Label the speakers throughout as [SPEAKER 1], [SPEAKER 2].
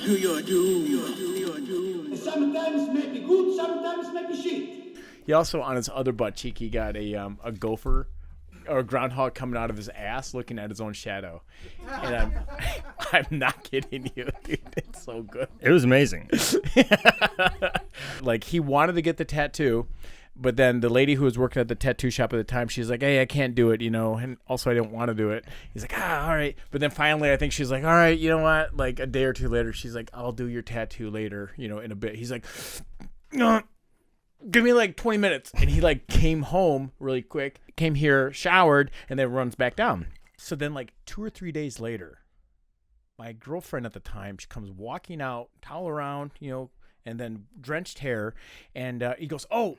[SPEAKER 1] to your doom.
[SPEAKER 2] Sometimes maybe good, sometimes maybe shit.
[SPEAKER 3] He also, on his other butt cheek, he got a gopher or a groundhog coming out of his ass looking at his own shadow. And I'm not kidding you, dude. It's so good.
[SPEAKER 4] It was amazing.
[SPEAKER 3] Like, he wanted to get the tattoo, but then the lady who was working at the tattoo shop at the time, she's like, hey, I can't do it, and also I don't want to do it. He's like, all right. But then finally, I think she's like, all right, you know what? Like, a day or two later, she's like, I'll do your tattoo later, in a bit. He's like, give me like 20 minutes. And he like came home really quick, came here, showered, and then runs back down. So then like 2 or 3 days later, my girlfriend at the time, she comes walking out, towel around, and then drenched hair. And he goes, oh,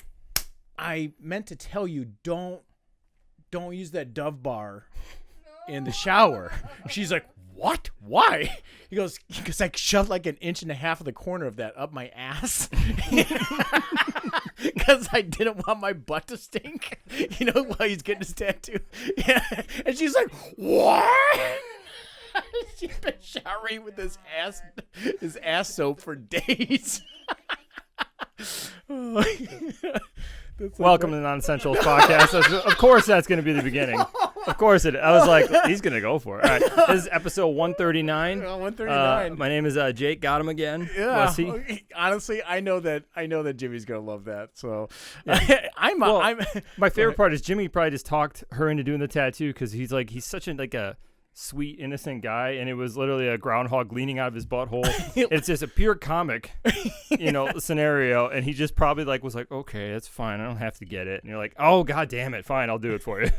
[SPEAKER 3] I meant to tell you, don't use that Dove bar in the shower. She's like, what? Why? He goes, because I shoved like 1.5 inches of the corner of that up my ass. Because I didn't want my butt to stink, while he's getting his tattoo. Yeah. And she's like, what? She's been showering with his ass soap for days.
[SPEAKER 4] Welcome to the Non-Essentials Podcast. Of course that's going to be the beginning. Of course it. I was like, he's going to go for it. All right. This is episode 139.
[SPEAKER 3] 139.
[SPEAKER 4] My name is Jake. Got him again.
[SPEAKER 3] Yeah.
[SPEAKER 4] Wesley.
[SPEAKER 3] Honestly, I know that Jimmy's going to love that. So
[SPEAKER 4] yeah.
[SPEAKER 3] I'm
[SPEAKER 4] my favorite part is Jimmy probably just talked her into doing the tattoo because he's such a sweet, innocent guy, and it was literally a groundhog leaning out of his butthole. It's just a pure comic, scenario, and he just probably was like, okay, that's fine, I don't have to get it. And you're like, oh, god damn it, fine, I'll do it for you.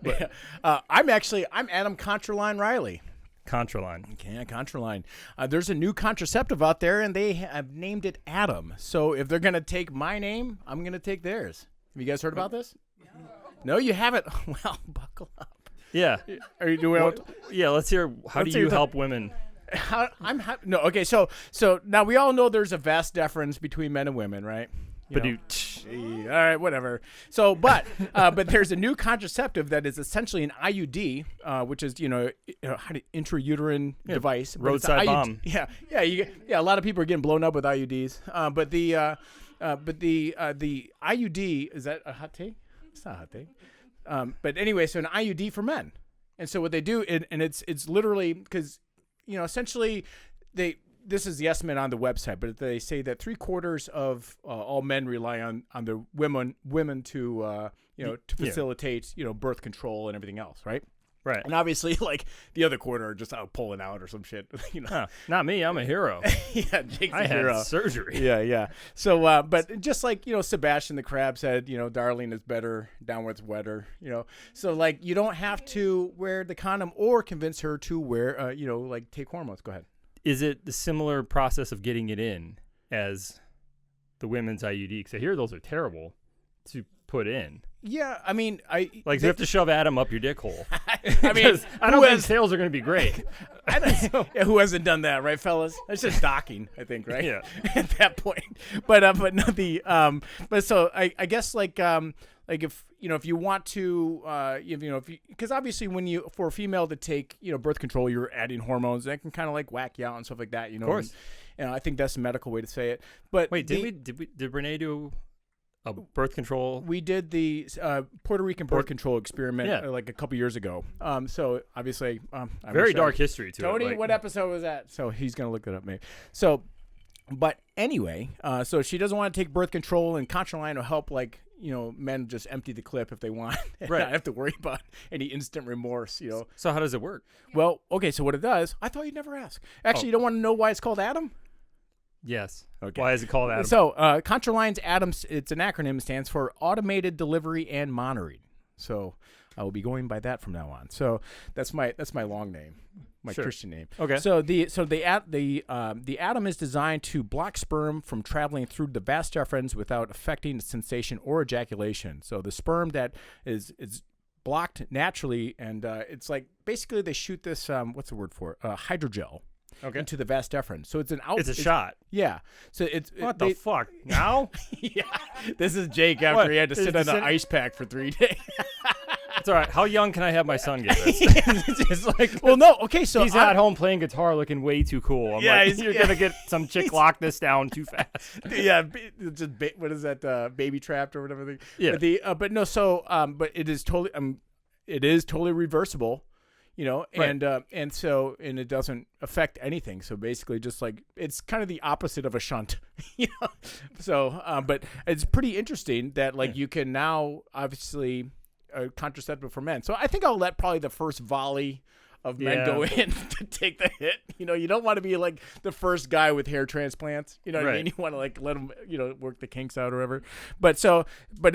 [SPEAKER 4] But
[SPEAKER 3] I'm Adam Contraline Riley.
[SPEAKER 4] Contraline.
[SPEAKER 3] Okay, Contraline. There's a new contraceptive out there, and they have named it Adam. So if they're gonna take my name, I'm gonna take theirs. Have you guys heard about this? No, you haven't. Well, buckle up.
[SPEAKER 4] Yeah.
[SPEAKER 3] Are you doing?
[SPEAKER 4] Yeah. Let's hear. How do you help women?
[SPEAKER 3] No. Okay. So now we all know there's a vast difference between men and women, right? All right. Whatever. So, but there's a new contraceptive that is essentially an IUD, which is intrauterine device.
[SPEAKER 4] Roadside bomb.
[SPEAKER 3] Yeah. A lot of people are getting blown up with IUDs. But the IUD, is that a hot take? It's not a hot take. But anyway, so an IUD for men. And so what they do, and it's literally because, essentially this is the estimate on the website, but they say that 3/4 of all men rely on the women to, to facilitate, birth control and everything else. Right.
[SPEAKER 4] Right.
[SPEAKER 3] And obviously, the other quarter are just out pulling out or some shit.
[SPEAKER 4] Not me. I'm a hero.
[SPEAKER 3] Yeah, Jake's
[SPEAKER 4] I
[SPEAKER 3] a hero.
[SPEAKER 4] had surgery.
[SPEAKER 3] Yeah. So, but just Sebastian the Crab said, darling is better, down where it's wetter, So, you don't have to wear the condom or convince her to wear, take hormones. Go ahead.
[SPEAKER 4] Is it the similar process of getting it in as the women's IUD? Because I hear those are terrible to put in.
[SPEAKER 3] Yeah, I mean,
[SPEAKER 4] you have to shove Adam up your dick hole.
[SPEAKER 3] I mean,
[SPEAKER 4] I don't think sales are going to be great.
[SPEAKER 3] Who hasn't done that, right, fellas? That's just docking, I think, right?
[SPEAKER 4] Yeah.
[SPEAKER 3] At that point, but not the but so I guess if if you want to because obviously for a female to take birth control, you're adding hormones that can kind of whack you out and stuff like that.
[SPEAKER 4] Of course.
[SPEAKER 3] And I think that's the medical way to say it. But
[SPEAKER 4] wait, did Renee do a birth control?
[SPEAKER 3] We did the Puerto Rican birth control experiment a couple years ago. So obviously,
[SPEAKER 4] very dark history to
[SPEAKER 3] Tony,
[SPEAKER 4] it.
[SPEAKER 3] what episode was that? So he's gonna look that up, maybe. So, but anyway, so she doesn't want to take birth control, and Contraline will help men just empty the clip if they want, and not have to worry about any instant remorse.
[SPEAKER 4] So how does it work?
[SPEAKER 3] Well, okay. So what it does? I thought you'd never ask. Actually, you don't want to know why it's called Adam?
[SPEAKER 4] Yes.
[SPEAKER 3] Okay.
[SPEAKER 4] Why is it called Adam?
[SPEAKER 3] So, Contraline's ADAMS, it's an acronym, stands for Automated Delivery and Monitoring. So, I will be going by that from now on. So, that's my long name, my Christian name.
[SPEAKER 4] Okay.
[SPEAKER 3] So, the ADAM is designed to block sperm from traveling through the vas deferens without affecting sensation or ejaculation. So, the sperm that is blocked naturally, and it's basically they shoot this what's the word for it? Hydrogel.
[SPEAKER 4] Okay.
[SPEAKER 3] Into the vas deferens. So it's
[SPEAKER 4] it's a shot.
[SPEAKER 3] Yeah. So
[SPEAKER 4] the fuck? Now?
[SPEAKER 3] Yeah. This is Jake after he had to sit on an ice pack for 3 days.
[SPEAKER 4] It's It's all right. How young can I have my son get this? It's just like,
[SPEAKER 3] well, no. Okay, so
[SPEAKER 4] he's at home playing guitar looking way too cool. I'm
[SPEAKER 3] Yeah,
[SPEAKER 4] like,
[SPEAKER 3] he's-
[SPEAKER 4] you're
[SPEAKER 3] yeah.
[SPEAKER 4] going to get some chick lock this down too fast.
[SPEAKER 3] yeah, what is that? Baby trapped or whatever.
[SPEAKER 4] Yeah.
[SPEAKER 3] But no. So but it is totally reversible.
[SPEAKER 4] Right.
[SPEAKER 3] And so it doesn't affect anything. So basically, just like it's kind of the opposite of a shunt, So, but it's pretty interesting that like you can now obviously contraceptive for men. So I think I'll let probably the first volley of men go in to take the hit. You don't want to be like the first guy with hair transplants. You know what I mean? You want to like let them, work the kinks out or whatever. But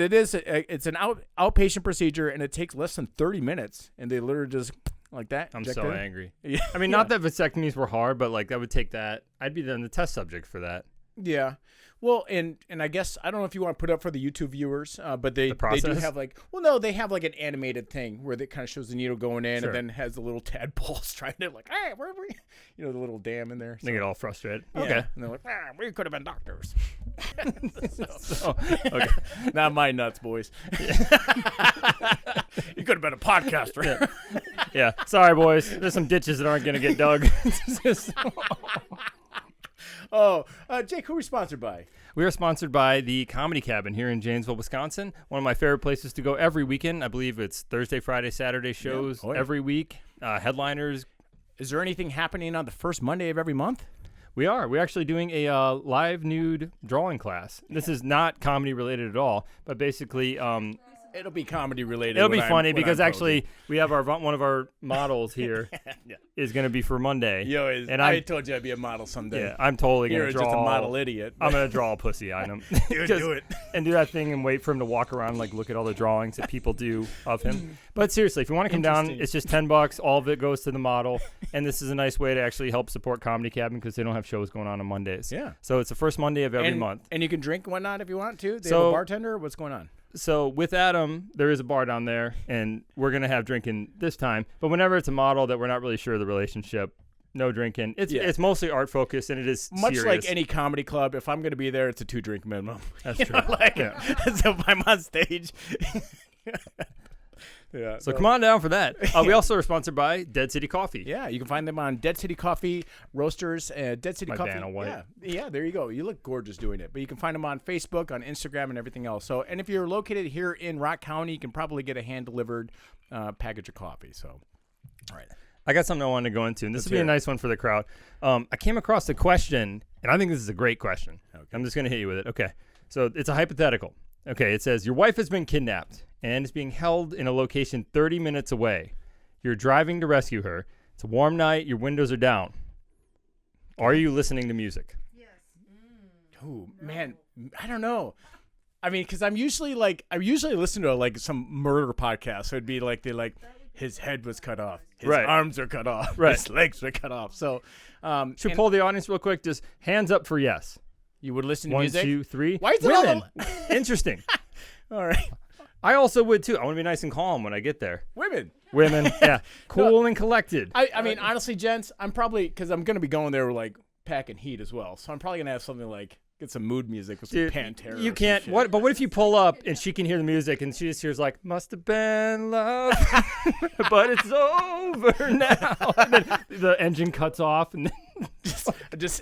[SPEAKER 3] it is it's an outpatient procedure, and it takes less than 30 minutes, and they literally just. Like that.
[SPEAKER 4] I'm
[SPEAKER 3] inject
[SPEAKER 4] so
[SPEAKER 3] it.
[SPEAKER 4] angry.
[SPEAKER 3] Yeah.
[SPEAKER 4] I mean, not that vasectomies were hard, but like I would take that. I'd be the test subject for that.
[SPEAKER 3] Yeah. Well, and I guess I don't know if you want to put up for the YouTube viewers, but they do have like they have like an animated thing where it kind of shows the needle going in and then has the little tadpoles trying to like, hey, where were you? The little dam in there.
[SPEAKER 4] They get all frustrated.
[SPEAKER 3] Yeah.
[SPEAKER 4] Okay.
[SPEAKER 3] And they're like, we could have been doctors.
[SPEAKER 4] Okay.
[SPEAKER 3] Not my nuts, boys. You could have been a podcaster.
[SPEAKER 4] Yeah. Sorry, boys. There's some ditches that aren't going to get dug.
[SPEAKER 3] Jake, who are we sponsored by?
[SPEAKER 4] We are sponsored by the Comedy Cabin here in Janesville, Wisconsin. One of my favorite places to go every weekend. I believe it's Thursday, Friday, Saturday shows every week. Headliners.
[SPEAKER 3] Is there anything happening on the first Monday of every month?
[SPEAKER 4] We're actually doing a live nude drawing class. This is not comedy related at all, but basically
[SPEAKER 3] it'll be comedy related.
[SPEAKER 4] It'll be funny because actually we have one of our models here is going to be for Monday.
[SPEAKER 3] And I told you I'd be a model someday.
[SPEAKER 4] Yeah, I'm totally going to draw.
[SPEAKER 3] You're just a model idiot.
[SPEAKER 4] I'm going to draw a pussy on him.
[SPEAKER 3] Dude, do it.
[SPEAKER 4] And do that thing and wait for him to walk around, like look at all the drawings that people do of him. But seriously, if you want to come down, it's just $10. All of it goes to the model. And this is a nice way to actually help support Comedy Cabin because they don't have shows going on Mondays.
[SPEAKER 3] Yeah.
[SPEAKER 4] So it's the first Monday of every month.
[SPEAKER 3] And you can drink and whatnot if you want to. They have a bartender. What's going on?
[SPEAKER 4] So with Adam, there is a bar down there, and we're going to have drinking this time. But whenever it's a model that we're not really sure of the relationship, no drinking. It's mostly art focused, and it is
[SPEAKER 3] much
[SPEAKER 4] serious.
[SPEAKER 3] like any comedy club. If I'm going to be there, it's a 2-drink minimum.
[SPEAKER 4] That's true.
[SPEAKER 3] So if I'm on stage. Yeah.
[SPEAKER 4] So come on down for that. We also are sponsored by Dead City Coffee.
[SPEAKER 3] Yeah, you can find them on Dead City Coffee Roasters. Dead City Coffee.
[SPEAKER 4] Vanna White.
[SPEAKER 3] Yeah, there you go. You look gorgeous doing it. But you can find them on Facebook, on Instagram, and everything else. So, and if you're located here in Rock County, you can probably get a hand-delivered package of coffee. So, all right.
[SPEAKER 4] I got something I wanted to go into, and this would be a nice one for the crowd. I came across a question, and I think this is a great question. Okay. I'm just going to hit you with it. Okay. So it's a hypothetical. Okay. It says, your wife has been kidnapped and is being held in a location 30 minutes away. You're driving to rescue her. It's a warm night. Your windows are down. Are you listening to music?
[SPEAKER 1] Yes.
[SPEAKER 3] Oh, man. I don't know. I mean, because I usually listen to like some murder podcast. So it'd be like his head was cut off. His arms are cut off.
[SPEAKER 4] Right.
[SPEAKER 3] His legs are cut off. So
[SPEAKER 4] should we poll the audience real quick? Just hands up for yes.
[SPEAKER 3] You would listen to
[SPEAKER 4] 1,
[SPEAKER 3] music?
[SPEAKER 4] 2, 3.
[SPEAKER 3] Why is it
[SPEAKER 4] women?
[SPEAKER 3] all
[SPEAKER 4] Interesting.
[SPEAKER 3] All right.
[SPEAKER 4] I also would too. I want to be nice and calm when I get there.
[SPEAKER 3] Women,
[SPEAKER 4] yeah. Cool and collected.
[SPEAKER 3] I mean, honestly, gents, I'm probably, because I'm going to be going there like packing heat as well. So I'm probably going to have something like, get some mood music with some Pantera.
[SPEAKER 4] You can't. But what if you pull up and she can hear the music and she just hears like, must have been love, but it's over now. And then the engine cuts off and then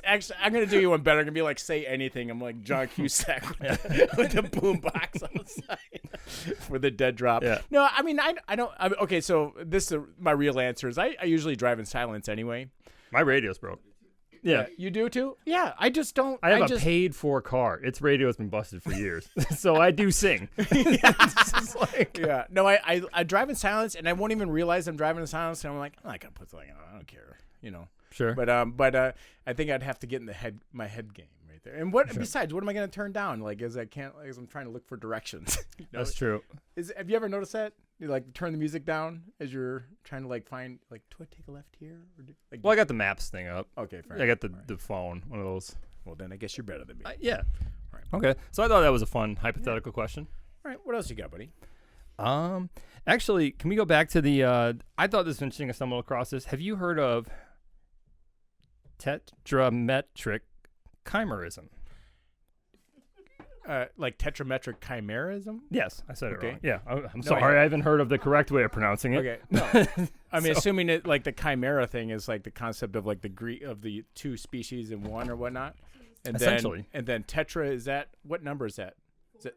[SPEAKER 3] actually, I'm going to do you one better. I'm going to be like, say anything. I'm like John Cusack with the boom box on the side for the dead drop.
[SPEAKER 4] Yeah.
[SPEAKER 3] No, I mean, okay, so my real answer is I usually drive in silence anyway.
[SPEAKER 4] My radio's broke. Yeah.
[SPEAKER 3] You do too? Yeah, I just don't.
[SPEAKER 4] I have a paid-for car. Its radio has been busted for years, so I do sing.
[SPEAKER 3] No, I drive in silence, and I won't even realize I'm driving in silence, and I'm like, I'm not gonna put something on. I don't care,
[SPEAKER 4] Sure.
[SPEAKER 3] But I think I'd have to get in my head game right there. And besides, what am I gonna turn down? Like, as I'm trying to look for directions.
[SPEAKER 4] That's true.
[SPEAKER 3] Have you ever noticed that? You like turn the music down as you're trying to like find like, do I take a left here? Or
[SPEAKER 4] Well, I got the maps thing up.
[SPEAKER 3] Okay, fair.
[SPEAKER 4] I got the phone, one of those.
[SPEAKER 3] Well, then I guess you're better than me.
[SPEAKER 4] Yeah.
[SPEAKER 3] All right.
[SPEAKER 4] Okay. So I thought that was a fun hypothetical question.
[SPEAKER 3] All right. What else you got, buddy?
[SPEAKER 4] Actually, can we go back to the? I thought this was interesting. I stumbled across this. Have you heard of tetrametric chimerism?
[SPEAKER 3] like tetrametric chimerism.
[SPEAKER 4] Yes, I said
[SPEAKER 3] Okay.
[SPEAKER 4] it wrong. Yeah, I'm
[SPEAKER 3] No,
[SPEAKER 4] sorry.
[SPEAKER 3] yeah.
[SPEAKER 4] I haven't heard of the correct way of pronouncing it.
[SPEAKER 3] Okay, no. I mean, assuming it like the chimera thing is like the concept of like the two species in one or whatnot. And
[SPEAKER 4] Essentially.
[SPEAKER 3] then tetra is that what number is that? Is it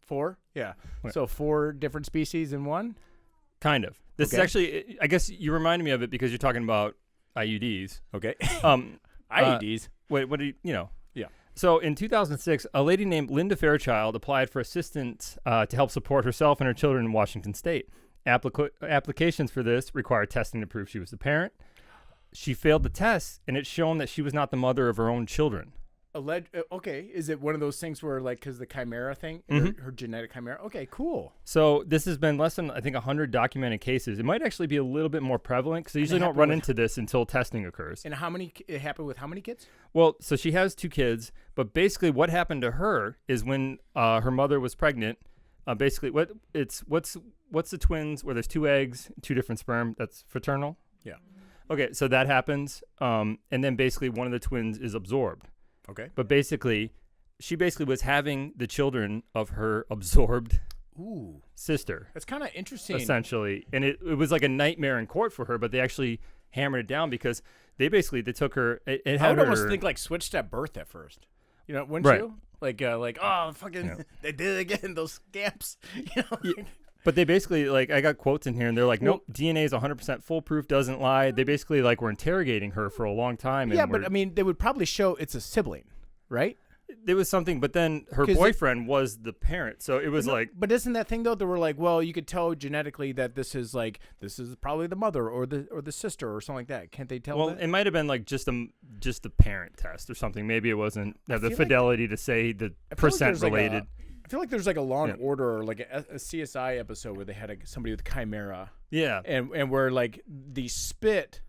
[SPEAKER 3] 4? Yeah.
[SPEAKER 4] Wait.
[SPEAKER 3] So 4 different species in one.
[SPEAKER 4] Kind of. This is
[SPEAKER 3] Okay.
[SPEAKER 4] actually, I guess you reminded me of it because you're talking about IUDs.
[SPEAKER 3] Okay.
[SPEAKER 4] IUDs.
[SPEAKER 3] IEDs.
[SPEAKER 4] Wait, what do you know?
[SPEAKER 3] Yeah.
[SPEAKER 4] So in 2006, a lady named Linda Fairchild applied for assistance to help support herself and her children in Washington State. Applications for this required testing to prove she was the parent. She failed the test, and it's shown that she was not the mother of her own children.
[SPEAKER 3] Okay, is it one of those things where like because the chimera thing, her genetic chimera? Okay, cool.
[SPEAKER 4] So this has been less than, I think, 100 documented cases. It might actually be a little bit more prevalent because they usually don't run into this until testing occurs.
[SPEAKER 3] And it happened with how many kids?
[SPEAKER 4] Well, so she has 2 kids, but basically what happened to her is when her mother was pregnant, basically what's the twins where there's 2 eggs, 2 different sperm, that's fraternal?
[SPEAKER 3] Yeah.
[SPEAKER 4] Okay, so that happens, and then basically one of the twins is absorbed.
[SPEAKER 3] Okay.
[SPEAKER 4] But basically, she basically was having the children of her absorbed sister.
[SPEAKER 3] That's kind of interesting.
[SPEAKER 4] Essentially. And it was like a nightmare in court for her, but they actually hammered it down because they took her. It had
[SPEAKER 3] I would
[SPEAKER 4] her,
[SPEAKER 3] almost think like switched at birth at first. You know, wouldn't
[SPEAKER 4] Right.
[SPEAKER 3] you? Like oh fucking, they did it again. Those scamps. You know.
[SPEAKER 4] But they basically, like, I got quotes in here, and they're like, nope, DNA is 100% foolproof, doesn't lie. They basically, like, were interrogating her for a long time. And
[SPEAKER 3] Yeah, but I mean, they would probably show it's a sibling, right?
[SPEAKER 4] there was something, but then her
[SPEAKER 3] 'Cause
[SPEAKER 4] boyfriend was the parent. So it was like,
[SPEAKER 3] But isn't that thing though? They were like, well, you could tell genetically that this is probably the mother or the sister or something like that. Can't they tell?
[SPEAKER 4] well,
[SPEAKER 3] that?
[SPEAKER 4] it might have been like just the parent test or something. Maybe it wasn't the
[SPEAKER 3] feel like-
[SPEAKER 4] fidelity to say the
[SPEAKER 3] I feel like
[SPEAKER 4] percent
[SPEAKER 3] there's like
[SPEAKER 4] related.
[SPEAKER 3] I feel like there's like a Law and
[SPEAKER 4] Yeah.
[SPEAKER 3] Order or like a CSI episode where they had somebody with chimera,
[SPEAKER 4] Yeah.
[SPEAKER 3] and where like the spit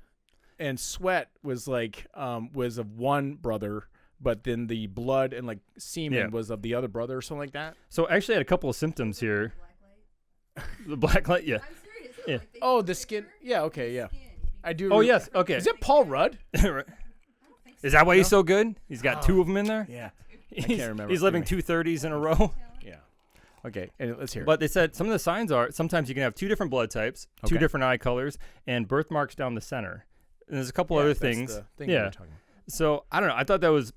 [SPEAKER 3] and sweat was like was of one brother, but then the blood and like semen
[SPEAKER 4] Yeah.
[SPEAKER 3] was of the other brother or something like that.
[SPEAKER 4] So actually, I had a couple of symptoms here. The black light, yeah.
[SPEAKER 5] I'm serious.
[SPEAKER 4] Yeah.
[SPEAKER 5] Like, they
[SPEAKER 3] Oh,
[SPEAKER 5] put
[SPEAKER 3] the
[SPEAKER 5] it
[SPEAKER 3] skin.
[SPEAKER 5] here,
[SPEAKER 3] Yeah,
[SPEAKER 5] and
[SPEAKER 3] okay,
[SPEAKER 5] the
[SPEAKER 3] yeah.
[SPEAKER 5] skin.
[SPEAKER 3] I do.
[SPEAKER 4] Oh yes, okay.
[SPEAKER 3] Is it Paul Rudd?
[SPEAKER 4] Is that why he's so good? He's got two of them in there.
[SPEAKER 3] Yeah.
[SPEAKER 4] He's,
[SPEAKER 3] can't remember.
[SPEAKER 4] He's living
[SPEAKER 3] Anyway.
[SPEAKER 4] 230s in a row.
[SPEAKER 3] Yeah. Okay, and let's hear.
[SPEAKER 4] But they said some of the signs are sometimes you can have two different blood types, two
[SPEAKER 3] Okay.
[SPEAKER 4] different eye colors, and birthmarks down the center. And there's a couple
[SPEAKER 3] Yeah,
[SPEAKER 4] other
[SPEAKER 3] that's
[SPEAKER 4] things.
[SPEAKER 3] the thing we
[SPEAKER 4] Yeah.
[SPEAKER 3] were talking about.
[SPEAKER 4] So I don't know. I thought that was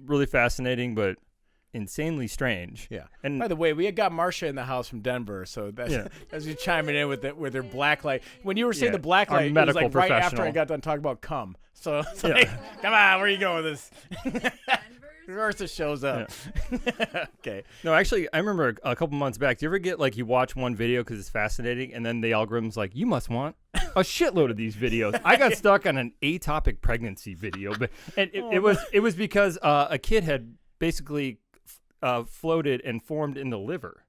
[SPEAKER 4] really fascinating, but insanely strange.
[SPEAKER 3] Yeah.
[SPEAKER 4] And
[SPEAKER 3] By the way, we had got Marcia in the house from Denver, so that's
[SPEAKER 4] Yeah.
[SPEAKER 3] as you chiming in with her black light. When you were saying
[SPEAKER 4] Yeah,
[SPEAKER 3] the black
[SPEAKER 4] our
[SPEAKER 3] light, it was
[SPEAKER 4] medical
[SPEAKER 3] like right after I
[SPEAKER 4] professional.
[SPEAKER 3] got done talking about cum. So it's
[SPEAKER 4] Yeah.
[SPEAKER 3] like, come on, where are you going with this?
[SPEAKER 5] Denver's
[SPEAKER 3] Marcia shows up. Okay.
[SPEAKER 4] no, actually, I remember a couple months back. Do you ever get like you watch one video because it's fascinating, and then the algorithm's like, you must want a shitload of these videos. I got stuck on an atopic pregnancy video, but and it was because a kid had basically floated and formed in the liver.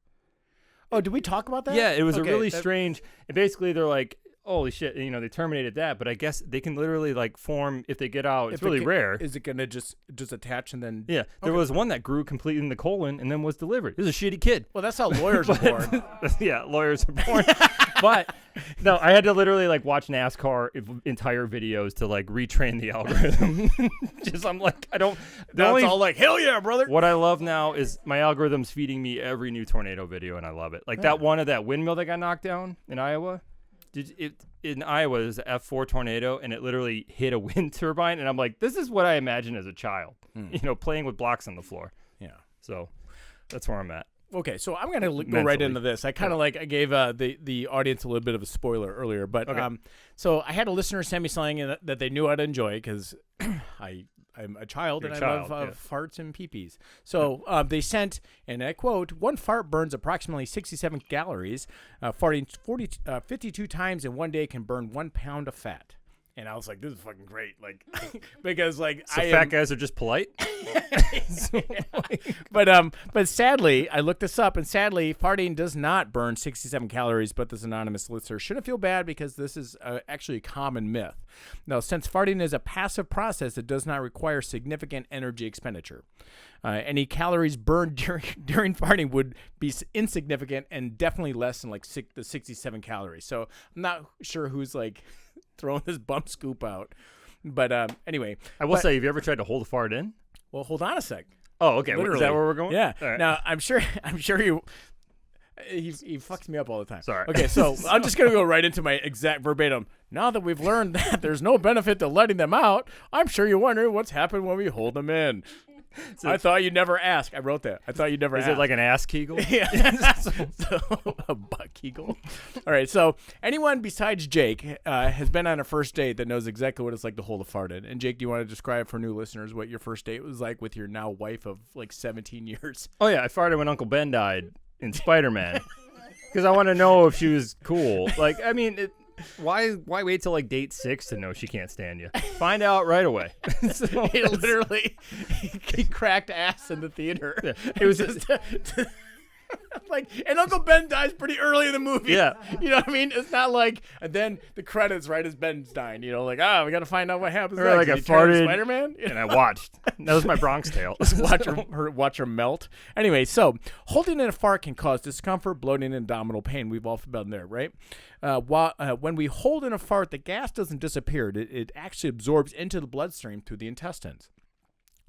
[SPEAKER 3] Oh, did we talk about that?
[SPEAKER 4] Yeah, it was
[SPEAKER 3] Okay,
[SPEAKER 4] a really
[SPEAKER 3] that-
[SPEAKER 4] strange. And basically, they're like, holy shit, they terminated that. But I guess they can literally like form if they get out. It's
[SPEAKER 3] if it
[SPEAKER 4] really
[SPEAKER 3] ca-
[SPEAKER 4] rare.
[SPEAKER 3] Is it gonna just attach and then?
[SPEAKER 4] Yeah, there was one that grew completely in the colon and then was delivered. It was a shitty kid.
[SPEAKER 3] Well, that's how lawyers are born.
[SPEAKER 4] Yeah, lawyers are born. But no, I had to literally like watch NASCAR entire videos to like retrain the algorithm. Just I'm like, I don't. The
[SPEAKER 3] Now
[SPEAKER 4] only,
[SPEAKER 3] it's all like, hell yeah, brother.
[SPEAKER 4] what I love now is my algorithm's feeding me every new tornado video, and I love it. Like that one of that windmill that got knocked down in Iowa. In Iowa, there's an F4 tornado, and it literally hit a wind turbine, and I'm like, this is what I imagine as a child, playing with blocks on the floor.
[SPEAKER 3] Yeah.
[SPEAKER 4] So that's where I'm at.
[SPEAKER 3] Okay, so I'm gonna go right
[SPEAKER 4] Mentally.
[SPEAKER 3] into this. I kind of I gave the audience a little bit of a spoiler earlier, but
[SPEAKER 4] Okay.
[SPEAKER 3] so I had a listener send me something that they knew I'd enjoy because I'm a child
[SPEAKER 4] You're
[SPEAKER 3] and
[SPEAKER 4] a
[SPEAKER 3] I
[SPEAKER 4] child,
[SPEAKER 3] love
[SPEAKER 4] yeah.
[SPEAKER 3] farts and peepees. So they sent, and I quote, one fart burns approximately 67 calories. Farting 52 times in one day can burn 1 pound of fat. And I was like, this is fucking great, like because like
[SPEAKER 4] So
[SPEAKER 3] I
[SPEAKER 4] fat
[SPEAKER 3] am,
[SPEAKER 4] guys are just polite.
[SPEAKER 3] but sadly, I looked this up, and sadly, farting does not burn 67 calories. But this anonymous listener shouldn't feel bad because this is actually a common myth. Now, since farting is a passive process, it does not require significant energy expenditure. Any calories burned during farting would be insignificant and definitely less than like the 67 calories. So I'm not sure who's like throwing this bump scoop out. But anyway,
[SPEAKER 4] I will say, have you ever tried to hold a fart in?
[SPEAKER 3] well, hold on a sec.
[SPEAKER 4] Oh, okay.
[SPEAKER 3] Literally.
[SPEAKER 4] Is that where we're going?
[SPEAKER 3] Yeah.
[SPEAKER 4] All right.
[SPEAKER 3] Now I'm sure you. He fucks me up all the time.
[SPEAKER 4] Sorry.
[SPEAKER 3] Okay, so I'm just gonna go right into my exact verbatim. Now that we've learned that there's no benefit to letting them out, I'm sure you're wondering what's happened when we hold them in. I thought you'd never ask. I wrote that. I thought you'd never ask.
[SPEAKER 4] Is it like an ass kegel?
[SPEAKER 3] Yeah. So, a butt kegel. All right. So anyone besides Jake has been on a first date that knows exactly what it's like to hold a fart in. And Jake, do you want to describe for new listeners what your first date was like with your now wife of like 17 years?
[SPEAKER 4] Oh, yeah. I farted when Uncle Ben died in Spider-Man because I want to know if she was cool. Like, I mean, why wait till like date 6 to know she can't stand you? Find out right away. So
[SPEAKER 3] He literally he cracked ass in the theater.
[SPEAKER 4] Yeah.
[SPEAKER 3] It was just like, and Uncle Ben dies pretty early in the movie.
[SPEAKER 4] Yeah.
[SPEAKER 3] You know what I mean? It's not like, and then the credits right as Ben's dying. You know, like, we got to find out what happens
[SPEAKER 4] Or
[SPEAKER 3] next.
[SPEAKER 4] like
[SPEAKER 3] Did
[SPEAKER 4] I
[SPEAKER 3] he turn into
[SPEAKER 4] farted
[SPEAKER 3] Spider-Man? You
[SPEAKER 4] and I watched. That was my Bronx Tale.
[SPEAKER 3] watch her melt. Anyway, so holding in a fart can cause discomfort, bloating, and abdominal pain. We've all been there, right? When we hold in a fart, the gas doesn't disappear. It actually absorbs into the bloodstream through the intestines.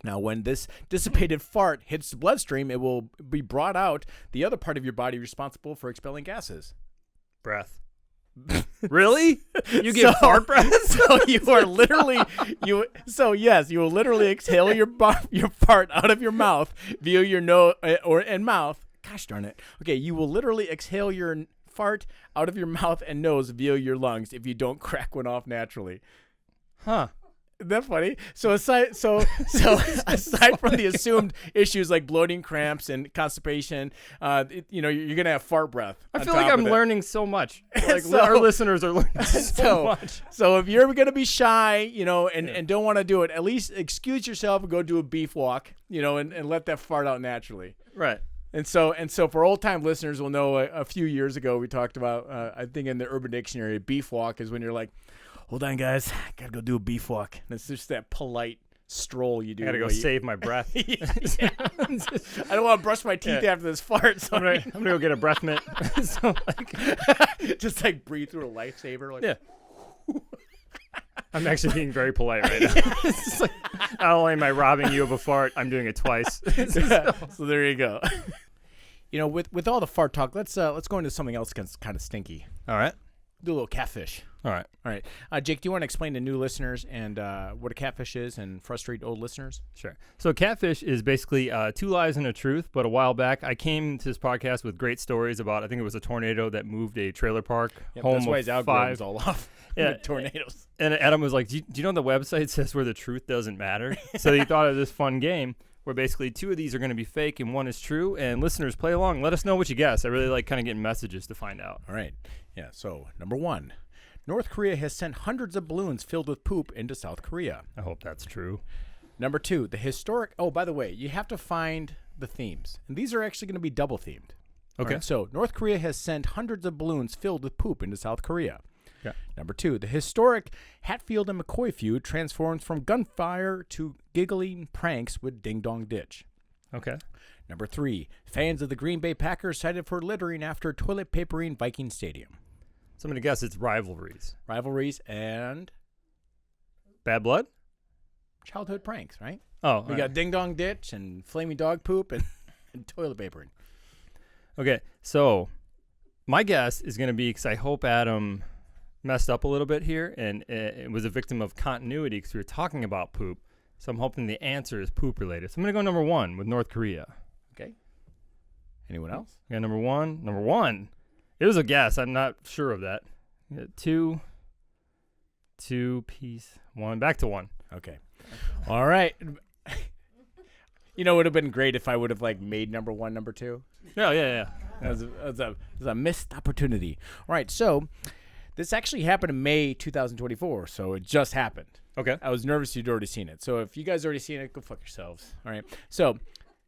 [SPEAKER 3] Now, when this dissipated fart hits the bloodstream, it will be brought out the other part of your body responsible for expelling gases.
[SPEAKER 4] Breath. Really? You get fart breath?
[SPEAKER 3] So you are literally yes, you will literally exhale your fart out of your mouth via your nose and mouth. Gosh darn it. Okay, you will literally exhale your fart out of your mouth and nose via your lungs if you don't crack one off naturally.
[SPEAKER 4] Huh.
[SPEAKER 3] Isn't that funny? So aside from the assumed issues like bloating, cramps, and constipation, you're gonna have fart breath.
[SPEAKER 4] I feel like I'm learning so much. Like our listeners are learning so much.
[SPEAKER 3] So if you're gonna be shy, and don't want to do it, at least excuse yourself and go do a beef walk, and let that fart out naturally.
[SPEAKER 4] Right.
[SPEAKER 3] And so for old time listeners will know a few years ago we talked about I think in the Urban Dictionary, beef walk is when you're like, hold on, guys, gotta go do a beef walk. And it's just that polite stroll you do.
[SPEAKER 4] I gotta go save my breath.
[SPEAKER 3] Yeah. I don't want to brush my teeth after this fart. So
[SPEAKER 4] I'm gonna go get a breath mint. So,
[SPEAKER 3] just like breathe through a lifesaver. Like,
[SPEAKER 4] yeah. I'm actually being very polite right now. It's just like, not only am I robbing you of a fart, I'm doing it twice.
[SPEAKER 3] So there you go. With all the fart talk, let's go into something else that's kind of stinky.
[SPEAKER 4] All right.
[SPEAKER 3] Do a little catfish.
[SPEAKER 4] All right.
[SPEAKER 3] Jake, do you want to explain to new listeners and what a catfish is and frustrate old listeners?
[SPEAKER 4] Sure. So catfish is basically 2 lies and a truth, but a while back I came to this podcast with great stories about, I think it was a tornado that moved a trailer park. Home
[SPEAKER 3] that's why his algorithm's
[SPEAKER 4] 5.
[SPEAKER 3] all off.
[SPEAKER 4] Yeah.
[SPEAKER 3] With tornadoes.
[SPEAKER 4] And Adam was like, do you know the website says where the truth doesn't matter? So he thought of this fun game where basically 2 of these are going to be fake and 1 is true, and listeners, play along. Let us know what you guess. I really like kind of getting messages to find out.
[SPEAKER 3] All right. Yeah, so number 1. North Korea has sent hundreds of balloons filled with poop into South Korea.
[SPEAKER 4] I hope that's true.
[SPEAKER 3] Number 2, the historic... Oh, by the way, you have to find the themes. And these are actually going to be double themed.
[SPEAKER 4] Okay.
[SPEAKER 3] Right, so North Korea has sent hundreds of balloons filled with poop into South Korea.
[SPEAKER 4] Yeah.
[SPEAKER 3] Number 2, the historic Hatfield and McCoy feud transforms from gunfire to giggling pranks with Ding Dong Ditch.
[SPEAKER 4] Okay.
[SPEAKER 3] Number 3, fans of the Green Bay Packers cited for littering after toilet papering Viking Stadium.
[SPEAKER 4] So I'm going to guess it's rivalries.
[SPEAKER 3] Rivalries and
[SPEAKER 4] Bad blood?
[SPEAKER 3] childhood pranks, right?
[SPEAKER 4] Oh,
[SPEAKER 3] We got Ding Dong Ditch and Flaming Dog Poop and toilet papering.
[SPEAKER 4] Okay, so my guess is going to be, because I hope Adam messed up a little bit here and it was a victim of continuity because we were talking about poop. So I'm hoping the answer is poop related. So I'm going to go number 1 with North Korea.
[SPEAKER 3] Okay. Anyone else?
[SPEAKER 4] Yeah, number 1. Number 1. It was a guess. I'm not sure of that. 2 piece 1. Back to 1.
[SPEAKER 3] Okay. All right. It would have been great if I would have made number 1, number 2.
[SPEAKER 4] Yeah.
[SPEAKER 3] That was a missed opportunity. All right. So this actually happened in May 2024. So it just happened.
[SPEAKER 4] Okay.
[SPEAKER 3] I was nervous you'd already seen it. So if you guys already seen it, go fuck yourselves. All right. So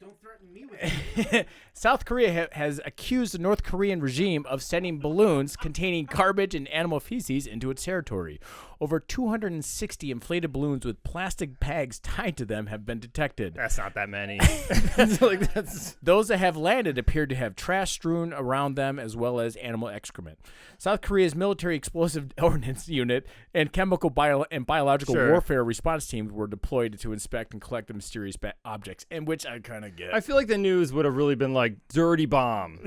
[SPEAKER 1] Don't threaten me with
[SPEAKER 3] South Korea has accused the North Korean regime of sending balloons containing garbage and animal feces into its territory. Over 260 inflated balloons with plastic bags tied to them have been detected.
[SPEAKER 4] That's not that many.
[SPEAKER 3] Those that have landed appear to have trash strewn around them as well as animal excrement. South Korea's military explosive ordnance unit and chemical and biological warfare response teams were deployed to inspect and collect the mysterious objects, in which I kind of get.
[SPEAKER 4] I feel like the news would have really been like dirty bomb,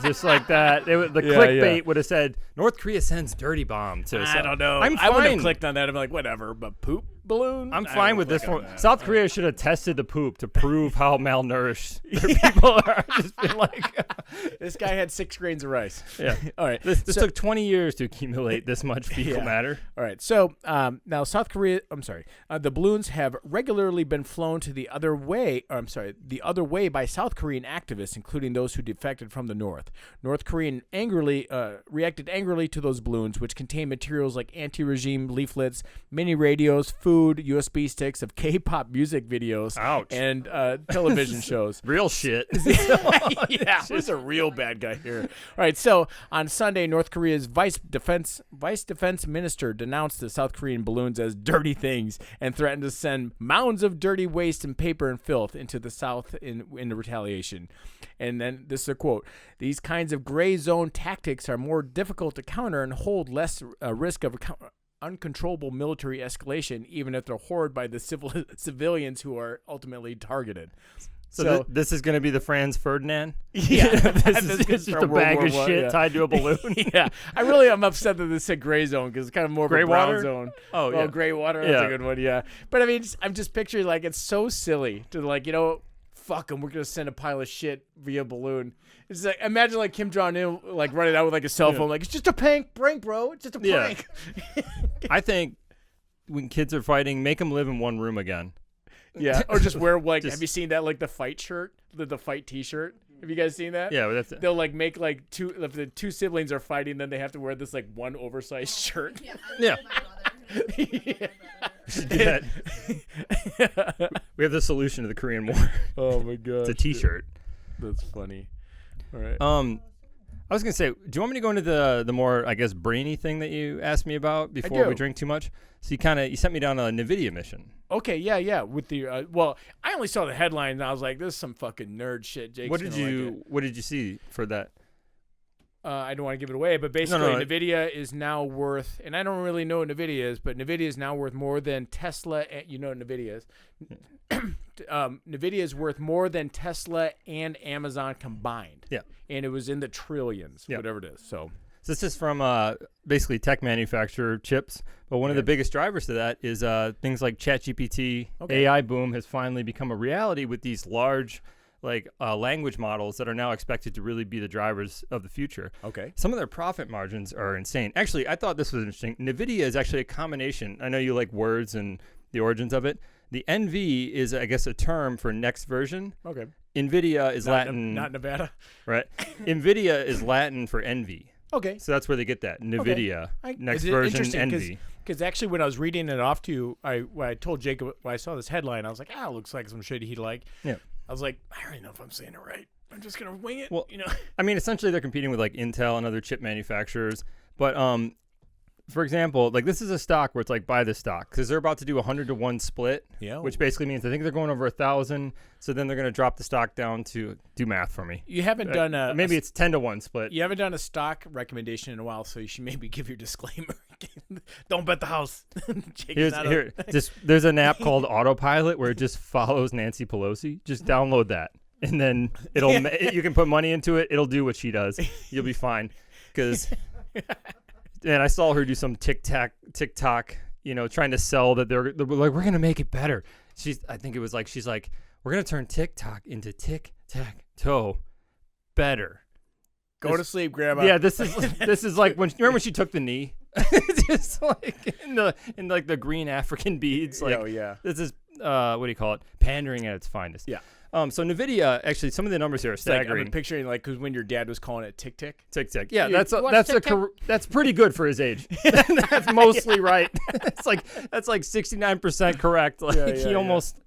[SPEAKER 4] just like that. The clickbait would have said North Korea sends dirty bomb to.
[SPEAKER 3] I don't know.
[SPEAKER 4] I'm
[SPEAKER 3] I
[SPEAKER 4] fine.
[SPEAKER 3] would have clicked on that. I'm like, whatever, but poop balloon.
[SPEAKER 4] I'm fine with this one. South Korea should have tested the poop to prove how malnourished their people are. Just been like,
[SPEAKER 3] this guy had 6 grains of rice.
[SPEAKER 4] Yeah.
[SPEAKER 3] All right.
[SPEAKER 4] This took 20 years to accumulate this much fecal matter.
[SPEAKER 3] All right. So now South Korea. The balloons have regularly been flown to the other way. The other way by South Korean activists, including those who defected from the North. North Korean reacted angrily to those balloons, which contain materials like anti-regime leaflets, mini radios, food, USB sticks of K-pop music videos, and television shows.
[SPEAKER 4] Real shit.
[SPEAKER 3] Yeah, who's a real bad guy here? All right, so on Sunday, North Korea's vice defense minister denounced the South Korean balloons as dirty things and threatened to send mounds of dirty waste and paper and filth into the South in retaliation. And then this is a quote: "These kinds of gray zone tactics are more difficult to counter and hold less risk of uncontrollable military escalation, even if they're hoarded by the civilians who are ultimately targeted."
[SPEAKER 4] So this is going to be the Franz Ferdinand?
[SPEAKER 3] Yeah.
[SPEAKER 4] This is just a bag of shit tied to a balloon?
[SPEAKER 3] Yeah. I really am upset that this said gray zone because it's kind of more of a brown
[SPEAKER 4] water
[SPEAKER 3] zone.
[SPEAKER 4] Oh, yeah.
[SPEAKER 3] Gray water. That's a good one, yeah. But I mean, I'm just picturing like it's so silly to fuck them. We're going to send a pile of shit via balloon. It's like, imagine like Kim Jong-un like running out with like a cell phone, like, it's just a prank, bro. It's just a prank.
[SPEAKER 4] I think when kids are fighting, make them live in one room again.
[SPEAKER 3] Yeah, or just wear like. Have you seen that like the fight shirt, the fight T-shirt? Have you guys seen that?
[SPEAKER 4] Yeah,
[SPEAKER 3] they'll like make like if the 2 siblings are fighting, then they have to wear this like one oversized shirt.
[SPEAKER 4] Yeah. We have the solution to the Korean War.
[SPEAKER 3] Oh my god,
[SPEAKER 4] it's a T-shirt.
[SPEAKER 3] That's funny. All right.
[SPEAKER 4] I was gonna say, do you want me to go into the more, I guess, brainy thing that you asked me about before we drink too much? So you sent me down a NVIDIA mission.
[SPEAKER 3] Okay, yeah. With the I only saw the headline and I was like, this is some fucking nerd shit. Jake's
[SPEAKER 4] What did you see for that?
[SPEAKER 3] I don't want to give it away, but basically NVIDIA is now worth, and I don't really know what NVIDIA is, but NVIDIA is now worth more than Tesla. You know what NVIDIA is. NVIDIA is worth more than Tesla and Amazon combined.
[SPEAKER 4] Yeah.
[SPEAKER 3] And it was in the trillions, whatever it is. So
[SPEAKER 4] this is from basically tech manufacturer chips, but one of the biggest drivers to that is things like ChatGPT. AI boom has finally become a reality with these large language models that are now expected to really be the drivers of the future.
[SPEAKER 3] Okay.
[SPEAKER 4] Some of their profit margins are insane. Actually, I thought this was interesting. NVIDIA is actually a combination. I know you like words and the origins of it. The NV is, I guess, a term for next version.
[SPEAKER 3] Okay.
[SPEAKER 4] NVIDIA is Latin.
[SPEAKER 3] Not Nevada.
[SPEAKER 4] Right. NVIDIA is Latin for envy.
[SPEAKER 3] Okay.
[SPEAKER 4] So that's where they get that. NVIDIA, next version, envy.
[SPEAKER 3] Because actually when I was reading it off to you, I told Jacob, when I saw this headline, I was like, it looks like some shit he'd like. Yeah. I was like, I already know if I'm saying it right. I'm just going to wing it.
[SPEAKER 4] Well, I mean, essentially they're competing with like Intel and other chip manufacturers. But for example, like this is a stock where it's like buy this stock because they're about to do 100-to-1 split, which basically means I think they're going over 1,000. So then they're going to drop the stock down to do math for me.
[SPEAKER 3] You haven't done
[SPEAKER 4] maybe it's 10-to-1 split.
[SPEAKER 3] You haven't done a stock recommendation in a while, so you should maybe give your disclaimer. Don't bet the house.
[SPEAKER 4] There's an app called Autopilot where it just follows Nancy Pelosi. Just download that, and then you can put money into it. It'll do what she does. You'll be fine. Because, and I saw her do some TikTok, trying to sell that they're like, we're gonna make it better. She's like, we're gonna turn TikTok into tic-tac-toe better.
[SPEAKER 3] Go to sleep, Grandma.
[SPEAKER 4] Yeah, this is like remember when she took the knee, just like in the green African beads. Like, this is what do you call it? Pandering at its finest. Yeah. So NVIDIA, actually, some of the numbers here are staggering.
[SPEAKER 3] I'm picturing because when your dad was calling it tic-tac.
[SPEAKER 4] Tic-tac. Yeah, that's pretty good for his age. That's mostly right. That's like 69% correct. Like he almost.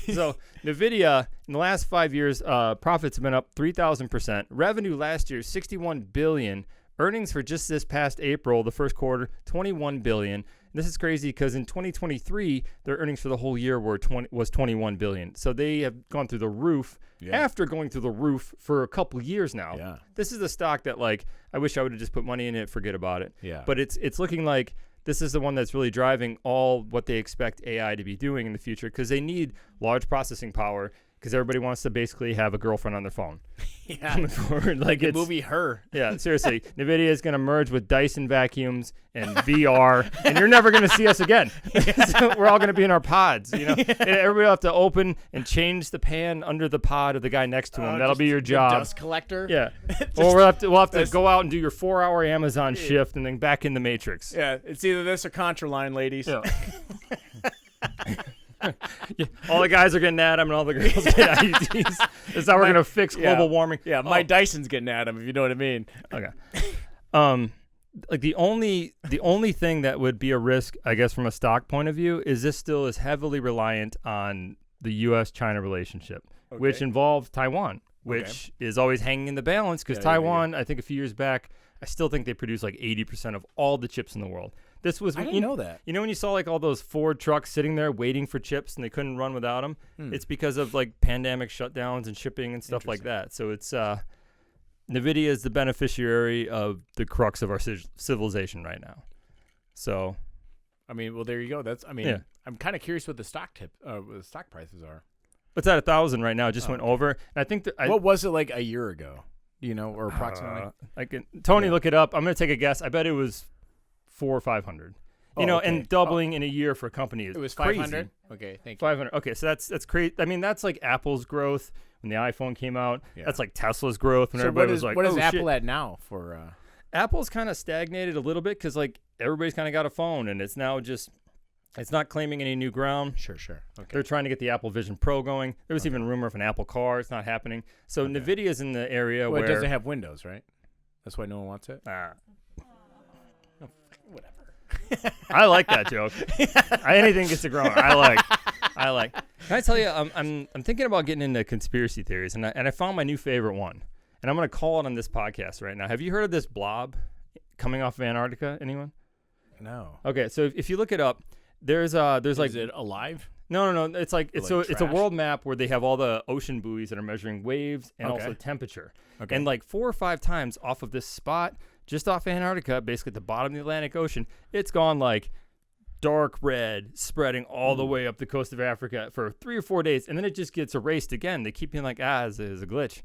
[SPEAKER 4] So NVIDIA, in the last 5 years, profits have been up 3,000%. Revenue last year, $61 billion. Earnings for just this past April, the first quarter, $21 billion. This is crazy because in 2023, their earnings for the whole year was $21 billion. So they have gone through the roof after going through the roof for a couple years now.
[SPEAKER 3] Yeah.
[SPEAKER 4] This is a stock that, like, I wish I would have just put money in it, forget about it.
[SPEAKER 3] Yeah.
[SPEAKER 4] But it's looking like this is the one that's really driving all what they expect AI to be doing in the future because they need large processing power because everybody wants to basically have a girlfriend on their phone.
[SPEAKER 3] Yeah.
[SPEAKER 4] Coming forward. Like
[SPEAKER 3] the
[SPEAKER 4] it's
[SPEAKER 3] movie Her.
[SPEAKER 4] Yeah, seriously. NVIDIA is going to merge with Dyson vacuums and VR, and you're never going to see us again. So we're all going to be in our pods, you know. And everybody will have to open and change the pan under the pod of the guy next to him. That'll be your job.
[SPEAKER 3] Dust collector.
[SPEAKER 4] Yeah. Or we'll have to go out and do your 4-hour Amazon shift and then back in the Matrix.
[SPEAKER 3] Yeah, it's either this or Contra Line, ladies.
[SPEAKER 4] Yeah. Yeah, all the guys are getting at him and all the girls get IUDs. That's how we're going to fix global warming.
[SPEAKER 3] Yeah, my Dyson's getting at him, if you know what I mean.
[SPEAKER 4] Okay. Like the only thing that would be a risk, I guess, from a stock point of view, is this still is heavily reliant on the U.S.-China relationship, which involves Taiwan, which is always hanging in the balance because Taiwan, I think a few years back, I still think they produce like 80% of all the chips in the world. This was
[SPEAKER 3] I didn't know that.
[SPEAKER 4] You know when you saw like all those Ford trucks sitting there waiting for chips and they couldn't run without them? It's because of like pandemic shutdowns and shipping and stuff like that. So it's NVIDIA is the beneficiary of the crux of our civilization right now. So,
[SPEAKER 3] I mean, well, there you go. I'm kind of curious what the stock prices are.
[SPEAKER 4] It's at 1,000 right now. It just went over. And I think that
[SPEAKER 3] what was it like a year ago? You know, or approximately.
[SPEAKER 4] Tony, look it up. I'm going to take a guess. I bet it was 400 or 500. You know, and doubling in a year for a company is
[SPEAKER 3] it was
[SPEAKER 4] crazy.
[SPEAKER 3] 500. Okay, thank you.
[SPEAKER 4] 500. Okay, so that's crazy. I mean, that's like Apple's growth when the iPhone came out. Yeah. That's like Tesla's growth when everybody was like,
[SPEAKER 3] what is Apple at now for?
[SPEAKER 4] Apple's kind of stagnated a little bit because like everybody's kind of got a phone and it's now just. It's not claiming any new ground.
[SPEAKER 3] Sure. Okay.
[SPEAKER 4] They're trying to get the Apple Vision Pro going. There was even rumor of an Apple car. It's not happening. So NVIDIA's in the area where...
[SPEAKER 3] it doesn't have Windows, right? That's why no one wants it?
[SPEAKER 4] Whatever. I like that joke. Anything gets a grower. I like. Can I tell you, I'm thinking about getting into conspiracy theories, and I found my new favorite one. And I'm going to call it on this podcast right now. Have you heard of this blob coming off of Antarctica? Anyone?
[SPEAKER 3] No.
[SPEAKER 4] Okay, so if you look it up, there's like,
[SPEAKER 3] is it alive?
[SPEAKER 4] No. It's like it's a
[SPEAKER 3] trash?
[SPEAKER 4] world map where they have all the ocean buoys that are measuring waves and also temperature.
[SPEAKER 3] Okay.
[SPEAKER 4] And like 4 or 5 times off of this spot, just off Antarctica, basically at the bottom of the Atlantic Ocean, it's gone like dark red, spreading all the way up the coast of Africa for 3 or 4 days, and then it just gets erased again. They keep being like, it's a glitch.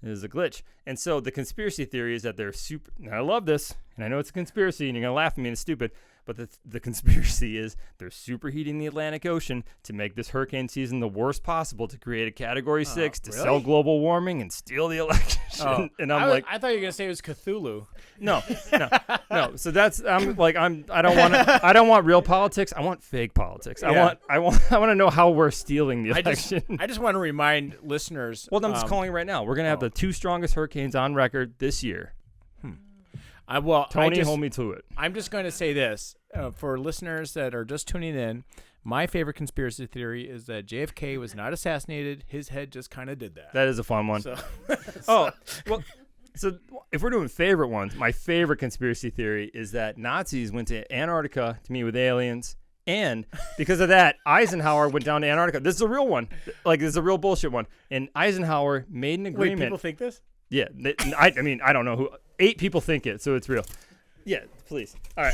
[SPEAKER 4] It is a glitch. And so the conspiracy theory is that they're super. Now, I love this, and I know it's a conspiracy, and you're going to laugh at me and it's stupid, but the conspiracy is they're superheating the Atlantic Ocean to make this hurricane season the worst possible to create a Category 6 to sell global warming and steal the election. And I
[SPEAKER 3] thought you were going to say it was Cthulhu.
[SPEAKER 4] No. So that's I don't want real politics. I want fake politics.
[SPEAKER 3] Yeah.
[SPEAKER 4] I want to know how we're stealing the election.
[SPEAKER 3] I just want to remind listeners.
[SPEAKER 4] Well, I'm just calling it right now. We're going to have the 2 strongest hurricanes on record this year. Tony, hold me to it.
[SPEAKER 3] I'm just going to say this. For listeners that are just tuning in, my favorite conspiracy theory is that JFK was not assassinated. His head just kind of did that.
[SPEAKER 4] That is a fun one. So if we're doing favorite ones, my favorite conspiracy theory is that Nazis went to Antarctica to meet with aliens. And because of that, Eisenhower went down to Antarctica. This is a real one. Like, this is a real bullshit one. And Eisenhower made an agreement.
[SPEAKER 3] Wait, people think this?
[SPEAKER 4] Yeah. I mean, I don't know who. 8 people think it, so it's real. Yeah, please. All right.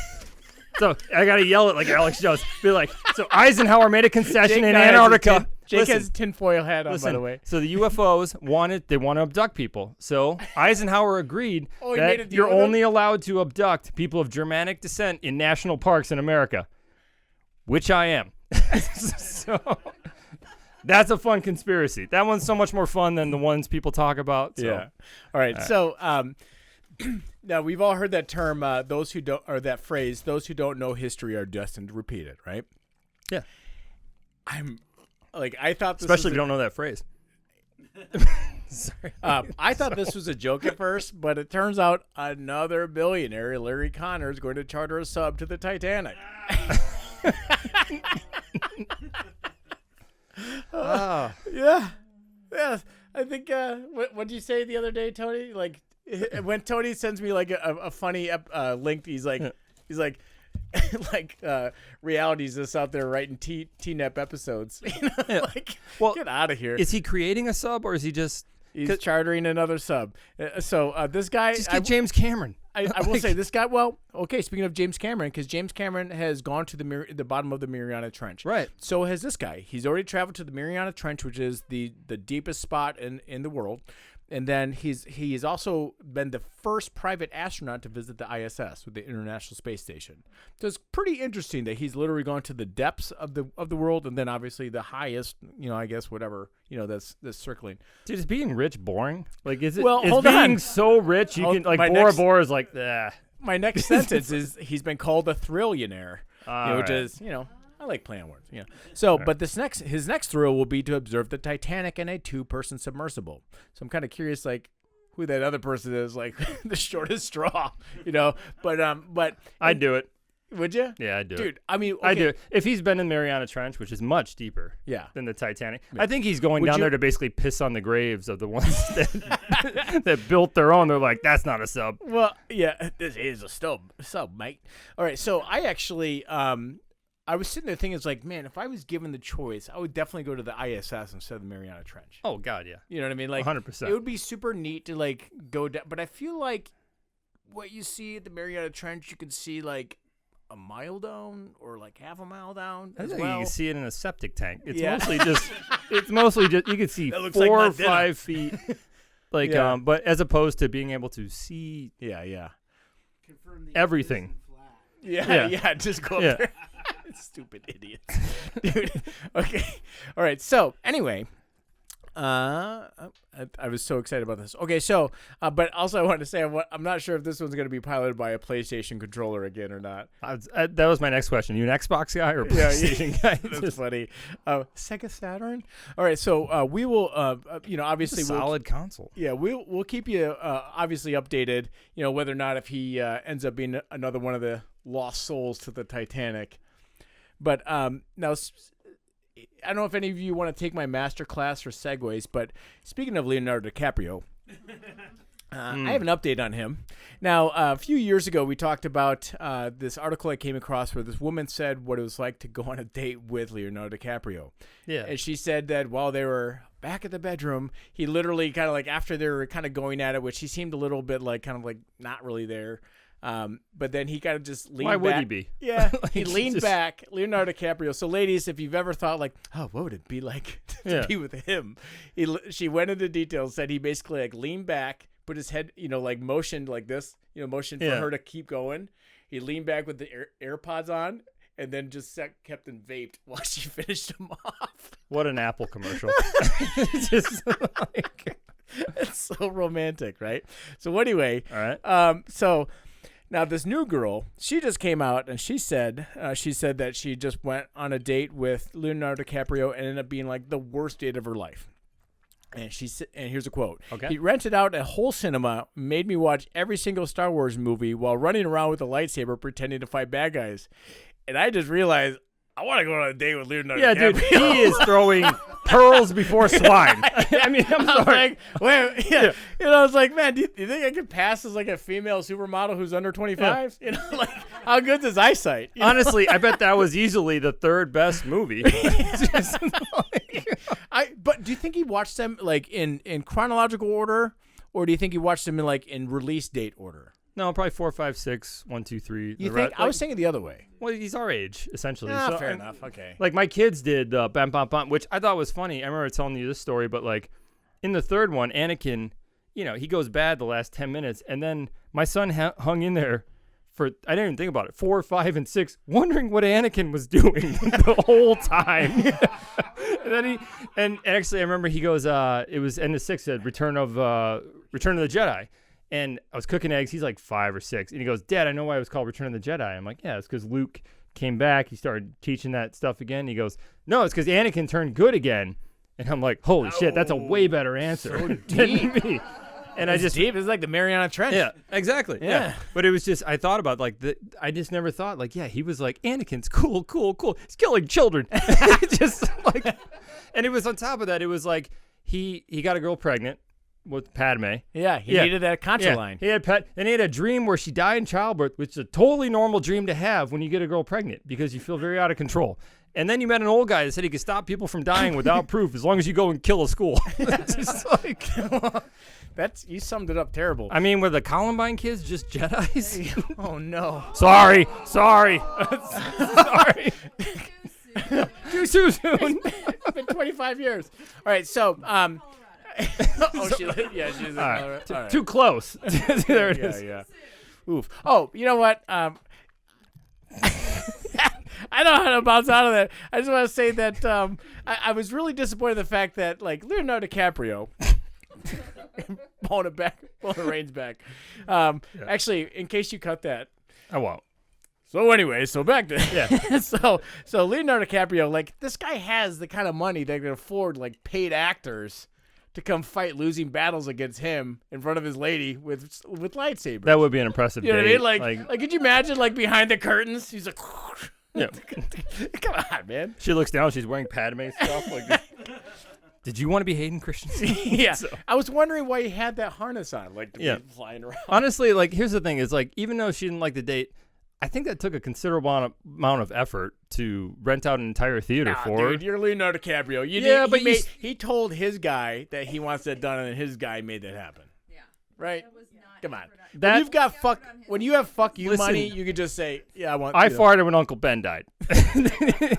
[SPEAKER 4] So I got to yell it like Alex Jones. Be like, so Eisenhower made a concession in Antarctica.
[SPEAKER 3] Jake has a tinfoil hat on, by the way.
[SPEAKER 4] So the UFOs want to abduct people. So Eisenhower agreed that you're
[SPEAKER 3] with them?
[SPEAKER 4] only allowed to abduct people of Germanic descent in national parks in America, which I am. So that's a fun conspiracy. That one's so much more fun than the ones people talk about. So.
[SPEAKER 3] Yeah. All right. So now we've all heard that term, that phrase, those who don't know history are destined to repeat it, right?
[SPEAKER 4] Yeah.
[SPEAKER 3] I thought this
[SPEAKER 4] especially if you don't know that phrase. Sorry.
[SPEAKER 3] I thought this was a joke at first, but it turns out another billionaire, Larry Connor, is going to charter a sub to the Titanic. Yeah. I think. What did you say the other day, Tony? Like when Tony sends me like a funny link, he's like, reality's just out there writing TNEP episodes. Like,
[SPEAKER 4] Well,
[SPEAKER 3] get out of here.
[SPEAKER 4] Is he creating a sub or is he just?
[SPEAKER 3] He's chartering another sub. So this guy,
[SPEAKER 4] Just get James Cameron.
[SPEAKER 3] I will say this guy. Well, okay. Speaking of James Cameron, because James Cameron has gone to the bottom of the Mariana Trench.
[SPEAKER 4] Right.
[SPEAKER 3] So has this guy. He's already traveled to the Mariana Trench, which is the deepest spot in the world. And then he's also been the first private astronaut to visit the ISS, with the International Space Station. So it's pretty interesting that he's literally gone to the depths of the world, and then obviously the highest, I guess whatever, that's circling.
[SPEAKER 4] Dude, is being rich boring? Like, is it?
[SPEAKER 3] Well,
[SPEAKER 4] is
[SPEAKER 3] hold
[SPEAKER 4] being
[SPEAKER 3] on.
[SPEAKER 4] so rich you can like
[SPEAKER 3] my
[SPEAKER 4] Bora
[SPEAKER 3] next-
[SPEAKER 4] Bora is like, ah.
[SPEAKER 3] My next sentence is he's been called a thrillionaire, which is I like playing words. So, but his next thrill will be to observe the Titanic in a 2-person submersible. So I'm kind of curious, like, who that other person is, like the shortest straw, But
[SPEAKER 4] I'd do it.
[SPEAKER 3] Would you?
[SPEAKER 4] Yeah, I'd do it.
[SPEAKER 3] Dude, I mean,
[SPEAKER 4] I
[SPEAKER 3] okay.
[SPEAKER 4] do. If he's been in Mariana Trench, which is much deeper than the Titanic, I think he's going down there to basically piss on the graves of the ones that built their own. They're like, that's not a sub.
[SPEAKER 3] Well, yeah, this is a sub, mate. All right, so I actually, I was sitting there thinking, it's like, man, if I was given the choice, I would definitely go to the ISS instead of the Mariana Trench.
[SPEAKER 4] Oh, God, yeah.
[SPEAKER 3] You know what I mean? Like,
[SPEAKER 4] 100%.
[SPEAKER 3] It would be super neat to, like, go down. But I feel like what you see at the Mariana Trench, you can see, like, a mile down or, like, half a mile down
[SPEAKER 4] I
[SPEAKER 3] as
[SPEAKER 4] think
[SPEAKER 3] well.
[SPEAKER 4] you can see it in a septic tank. It's
[SPEAKER 3] Yeah.
[SPEAKER 4] mostly just, you can see
[SPEAKER 3] That looks
[SPEAKER 4] 4
[SPEAKER 3] like
[SPEAKER 4] or
[SPEAKER 3] Montana.
[SPEAKER 4] 5 feet. Like,
[SPEAKER 3] Yeah.
[SPEAKER 4] but as opposed to being able to see
[SPEAKER 3] Yeah.
[SPEAKER 1] Confirm the
[SPEAKER 4] everything.
[SPEAKER 1] Earth isn't flat.
[SPEAKER 3] Yeah, just go
[SPEAKER 4] Yeah.
[SPEAKER 3] up there. Stupid idiots. Dude. Okay. All right. So, anyway, I was so excited about this. Okay, so, but also I wanted to say I'm not sure if this one's going to be piloted by a PlayStation controller again or not.
[SPEAKER 4] That was my next question. You an Xbox guy or a
[SPEAKER 3] Yeah,
[SPEAKER 4] PlayStation guy?
[SPEAKER 3] That's funny. Sega Saturn. All right, so we will, obviously,
[SPEAKER 4] It's a solid console.
[SPEAKER 3] we'll keep you obviously updated. Whether or not if he ends up being another one of the lost souls to the Titanic. But now, I don't know if any of you want to take my master class for segues, but speaking of Leonardo DiCaprio, I have an update on him. Now, a few years ago, we talked about this article I came across where this woman said what it was like to go on a date with Leonardo DiCaprio.
[SPEAKER 4] Yeah.
[SPEAKER 3] And she said that while they were back at the bedroom, he literally kind of like, after they were kind of going at it, which he seemed a little bit like kind of like not really there. But then he kind of just leaned back.
[SPEAKER 4] Why would he be?
[SPEAKER 3] Yeah,
[SPEAKER 4] Like,
[SPEAKER 3] he leaned
[SPEAKER 4] just-
[SPEAKER 3] back, Leonardo DiCaprio. So, ladies, if you've ever thought like, oh, what would it be like to be with him? She went into details, said he basically like leaned back, put his head, like motioned like this, motioned for her to keep going. He leaned back with the AirPods on, and then just kept and vaped while she finished him off.
[SPEAKER 4] What an Apple commercial. Just like,
[SPEAKER 3] It's so romantic, right? So anyway,
[SPEAKER 4] all right.
[SPEAKER 3] so now this new girl, she just came out and she said that she just went on a date with Leonardo DiCaprio and ended up being like the worst date of her life. And here's a quote.
[SPEAKER 4] Okay.
[SPEAKER 3] He rented out a whole cinema, made me watch every single Star Wars movie while running around with a lightsaber pretending to fight bad guys. And I just realized I want to go on a date with Leonardo
[SPEAKER 4] Yeah,
[SPEAKER 3] DiCaprio.
[SPEAKER 4] dude, he is throwing pearls before swine. I mean, I'm
[SPEAKER 3] I was
[SPEAKER 4] sorry.
[SPEAKER 3] like, wait, yeah. I was like, man, do you think I could pass as like a female supermodel who's under 25? Like, how good's his eyesight?
[SPEAKER 4] Honestly, I bet that was easily the 3rd best movie. Just like-
[SPEAKER 3] But do you think he watched them like in chronological order, or do you think he watched them in release date order?
[SPEAKER 4] no, probably 4, 5, 6, 1, 2, 3.
[SPEAKER 3] You think? I was thinking the other way.
[SPEAKER 4] Well, he's our age essentially.
[SPEAKER 3] Fair
[SPEAKER 4] and,
[SPEAKER 3] enough. Okay.
[SPEAKER 4] Like my kids did Bam Bam Bam, which I thought was funny. I remember telling you this story, but like in the 3rd one, Anakin, he goes bad the last 10 minutes, and then my son hung in there for, I didn't even think about it, 4, 5, and 6, wondering what Anakin was doing the whole time. And then and actually I remember he goes, it was end of 6, said Return of the Jedi. And I was cooking eggs. He's like 5 or 6. And he goes, Dad, I know why it was called Return of the Jedi. I'm like, yeah, it's because Luke came back. He started teaching that stuff again. And he goes, no, it's because Anakin turned good again. And I'm like, holy shit, that's a way better answer
[SPEAKER 3] so
[SPEAKER 4] than me. And
[SPEAKER 3] It's deep. It's like the Mariana Trench.
[SPEAKER 4] Yeah, exactly.
[SPEAKER 3] Yeah.
[SPEAKER 4] Yeah. But it was just, I thought about I just never thought he was like, Anakin's cool. He's killing children. Just like, and it was on top of that, it was like, he got a girl pregnant with Padme.
[SPEAKER 3] Yeah, he needed that contra line.
[SPEAKER 4] He had and he had a dream where she died in childbirth, which is a totally normal dream to have when you get a girl pregnant because you feel very out of control. And then you met an old guy that said he could stop people from dying without proof as long as you go and kill a school. It's just like,
[SPEAKER 3] you summed it up terrible.
[SPEAKER 4] I mean, were the Columbine kids just Jedis?
[SPEAKER 3] Oh no.
[SPEAKER 4] Sorry. Sorry.
[SPEAKER 5] Too soon.
[SPEAKER 4] Too soon.
[SPEAKER 3] It's been 25 years. All right, so
[SPEAKER 5] Colorado.
[SPEAKER 3] she's
[SPEAKER 4] All right. Too close. There it is.
[SPEAKER 3] Yeah. Oof. Oh, you know what? I don't know how to bounce out of that. I just want to say that I was really disappointed in the fact that like Leonardo DiCaprio pulling the reins back. Actually, in case you cut that.
[SPEAKER 4] I won't.
[SPEAKER 3] So anyway, back to so Leonardo DiCaprio, like this guy has the kind of money that can afford like paid actors to come fight losing battles against him in front of his lady with lightsabers.
[SPEAKER 4] That would be an impressive
[SPEAKER 3] You know what I
[SPEAKER 4] date.
[SPEAKER 3] mean? Like, could you imagine like behind the curtains? He's like,
[SPEAKER 4] Yeah.
[SPEAKER 3] come on, man.
[SPEAKER 4] She looks down. She's wearing Padme stuff. Like, did you want to be Hayden Christensen?
[SPEAKER 3] Yeah.
[SPEAKER 4] So-
[SPEAKER 3] I was wondering why he had that harness on, like to
[SPEAKER 4] Yeah.
[SPEAKER 3] be flying around.
[SPEAKER 4] Honestly, like, here's the thing: is like, even though she didn't like the date, I think that took a considerable amount of effort to rent out an entire theater for her.
[SPEAKER 3] Dude, you're Leonardo DiCaprio. He told his guy that he wants that done, and his guy made that happen.
[SPEAKER 5] Yeah.
[SPEAKER 3] Right?
[SPEAKER 5] That was not
[SPEAKER 3] Come on.
[SPEAKER 5] production.
[SPEAKER 4] That-
[SPEAKER 3] When you've got
[SPEAKER 5] Effort on his
[SPEAKER 3] when you have fuck you
[SPEAKER 4] Listen.
[SPEAKER 3] money, you could just say, "Yeah, I want."
[SPEAKER 4] I
[SPEAKER 3] you know.
[SPEAKER 4] farted when Uncle Ben died.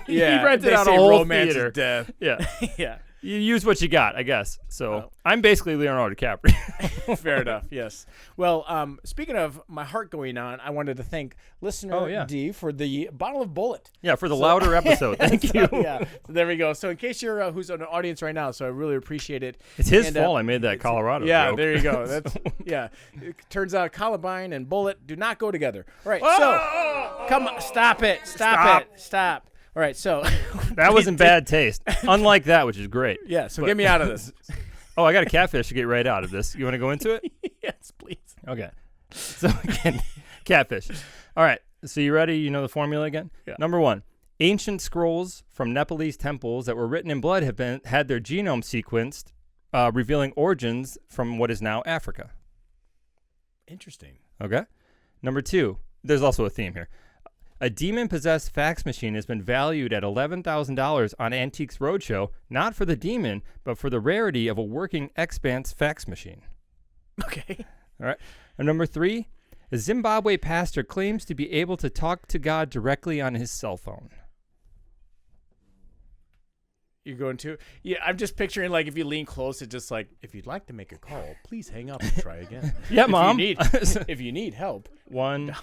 [SPEAKER 3] Yeah,
[SPEAKER 4] he rented
[SPEAKER 3] they
[SPEAKER 4] out a
[SPEAKER 3] say
[SPEAKER 4] whole
[SPEAKER 3] romance
[SPEAKER 4] theater.
[SPEAKER 3] is death.
[SPEAKER 4] Yeah,
[SPEAKER 3] Yeah.
[SPEAKER 4] you use what you got, I guess. So
[SPEAKER 3] Well.
[SPEAKER 4] I'm basically Leonardo DiCaprio.
[SPEAKER 3] Fair enough. Yes. Well, speaking of my heart going on, I wanted to thank listener
[SPEAKER 4] Oh, yeah.
[SPEAKER 3] D for the bottle of Bullet.
[SPEAKER 4] Yeah, for the louder episode. Thank you.
[SPEAKER 3] Yeah. So there we go. So in case you're who's on the audience right now, so I really appreciate it.
[SPEAKER 4] It's his
[SPEAKER 3] And,
[SPEAKER 4] fault I made that Colorado
[SPEAKER 3] Yeah,
[SPEAKER 4] joke.
[SPEAKER 3] there you go. That's yeah. It turns out Columbine and Bullet do not go together. All right. So come on, stop it. Stop. All right. So
[SPEAKER 4] That was in bad taste. Unlike that, which is great.
[SPEAKER 3] yeah. So
[SPEAKER 4] But-
[SPEAKER 3] get me out of this.
[SPEAKER 4] Oh, I got a catfish to get right out of this. You want to go into it?
[SPEAKER 3] Yes, please.
[SPEAKER 4] Okay. So again, catfish. All right. So you ready? You know the formula again?
[SPEAKER 3] Yeah.
[SPEAKER 4] Number 1. Ancient scrolls from Nepalese temples that were written in blood have had their genome sequenced, revealing origins from what is now Africa.
[SPEAKER 3] Interesting.
[SPEAKER 4] Okay. Number 2. There's also a theme here. A demon-possessed fax machine has been valued at $11,000 on Antiques Roadshow, not for the demon, but for the rarity of a working Expanse fax machine.
[SPEAKER 3] Okay.
[SPEAKER 4] All right. And number 3, a Zimbabwe pastor claims to be able to talk to God directly on his cell phone.
[SPEAKER 3] You're going to? Yeah, I'm just picturing like if you lean close, it's just like if you'd like to make a call, please hang up and try again.
[SPEAKER 4] Yeah, Mom.
[SPEAKER 3] If you need help.
[SPEAKER 4] One.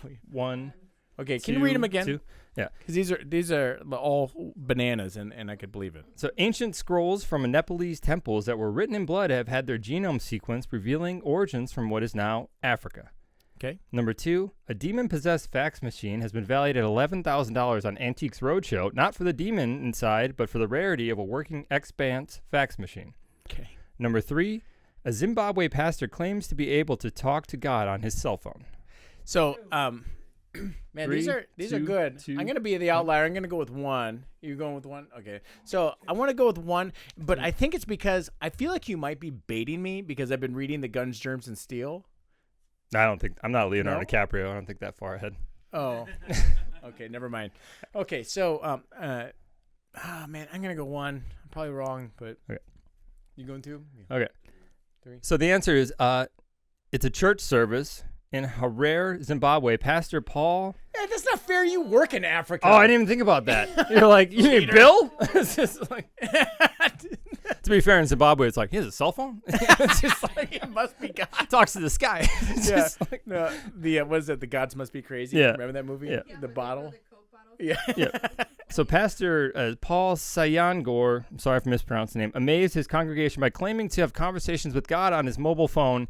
[SPEAKER 3] Okay, can you read them again?
[SPEAKER 4] 2. Yeah.
[SPEAKER 3] Because these are all bananas, and I could believe it.
[SPEAKER 4] So ancient scrolls from Nepalese temples that were written in blood have had their genome sequenced, revealing origins from what is now Africa.
[SPEAKER 3] Okay.
[SPEAKER 4] Number 2, a demon-possessed fax machine has been valued at $11,000 on Antiques Roadshow, not for the demon inside, but for the rarity of a working Expanse fax machine.
[SPEAKER 3] Okay.
[SPEAKER 4] Number 3, a Zimbabwe pastor claims to be able to talk to God on his cell phone.
[SPEAKER 3] So, man,
[SPEAKER 4] 3,
[SPEAKER 3] these are
[SPEAKER 4] 2,
[SPEAKER 3] good.
[SPEAKER 4] 2.
[SPEAKER 3] I'm gonna be the outlier. I'm gonna go with 1. You going with 1? Okay. So I want to go with 1, but I think it's because I feel like you might be baiting me because I've been reading the Guns, Germs, and Steel.
[SPEAKER 4] I'm not Leonardo
[SPEAKER 3] No?
[SPEAKER 4] DiCaprio. I don't think that far ahead.
[SPEAKER 3] Oh. Okay, never mind. Okay, so man, I'm gonna go 1. I'm probably wrong, but
[SPEAKER 4] Okay.
[SPEAKER 3] You going 2?
[SPEAKER 4] Okay.
[SPEAKER 3] 3.
[SPEAKER 4] So the answer is it's a church service in Harare, Zimbabwe. Pastor Paul.
[SPEAKER 3] Yeah, that's not fair. You work in Africa.
[SPEAKER 4] Oh, I didn't even think about that. You're like, you mean Bill? It's just like, to be fair, in Zimbabwe, it's like, he has a cell phone? It's just like,
[SPEAKER 3] It must be God.
[SPEAKER 4] talks to the sky. It's
[SPEAKER 3] Yeah.
[SPEAKER 4] just like,
[SPEAKER 3] No, what is it? The Gods Must Be Crazy.
[SPEAKER 4] Yeah.
[SPEAKER 3] Remember that movie?
[SPEAKER 4] Yeah.
[SPEAKER 3] The bottle.
[SPEAKER 5] The Coke bottle.
[SPEAKER 3] Yeah.
[SPEAKER 4] Yeah. So Pastor Paul Sayangor, I'm sorry if I mispronounced the name, amazed his congregation by claiming to have conversations with God on his mobile phone.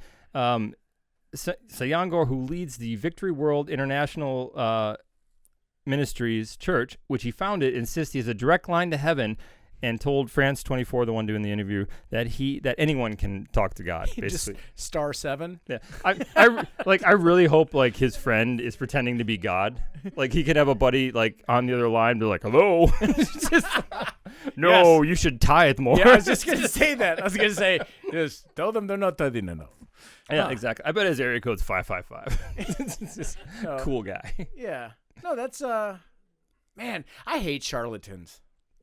[SPEAKER 4] Sayangor, who leads the Victory World International Ministries Church, which he founded, insists he has a direct line to heaven and told France 24, the one doing the interview, that anyone can talk to God, basically.
[SPEAKER 3] Just star 7.
[SPEAKER 4] Yeah, I really hope like his friend is pretending to be God. Like he could have a buddy like on the other line, be like, "Hello, no, you should tithe more."
[SPEAKER 3] Yeah, I was just gonna say that. I was gonna say, just tell them they're not tithing enough.
[SPEAKER 4] Yeah, exactly. I bet his area code's 555. It's just cool guy.
[SPEAKER 3] Yeah. No, that's man, I hate charlatans.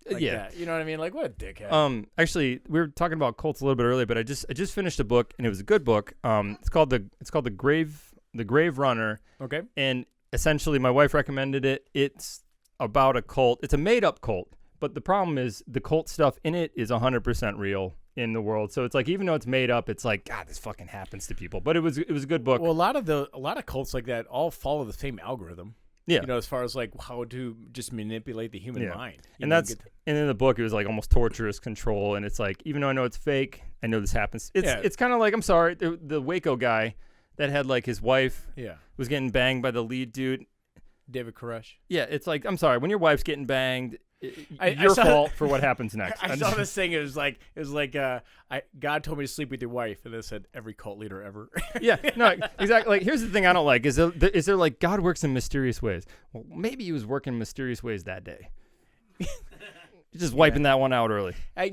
[SPEAKER 3] Like that. You know what I mean? Like, what a dickhead.
[SPEAKER 4] Actually, we were talking about cults a little bit earlier, but I just finished a book, and it was a good book. It's called the Grave Runner.
[SPEAKER 3] Okay.
[SPEAKER 4] And essentially, my wife recommended it. It's about a cult. It's a made-up cult, but the problem is the cult stuff in it is 100% real in the world. So it's like, even though it's made up, it's like, God, this fucking happens to people. But it was a good book.
[SPEAKER 3] Well, a lot of cults like that all follow the same algorithm.
[SPEAKER 4] Yeah.
[SPEAKER 3] You know, as far as like how to just manipulate the human mind.
[SPEAKER 4] And in the book, it was like almost torturous control. And it's like, even though I know it's fake, I know this happens. It's kind of like, I'm sorry, the Waco guy that had like his wife was getting banged by the lead dude.
[SPEAKER 3] David Koresh.
[SPEAKER 4] Yeah. It's like, I'm sorry, when your wife's getting banged, your fault for what happens next.
[SPEAKER 3] I saw this thing. It was like God told me to sleep with your wife, and it said every cult leader ever.
[SPEAKER 4] Yeah, no, exactly. Like, here's the thing I don't like: is there like God works in mysterious ways? Well, maybe he was working in mysterious ways that day. Just wiping that one out early.
[SPEAKER 3] I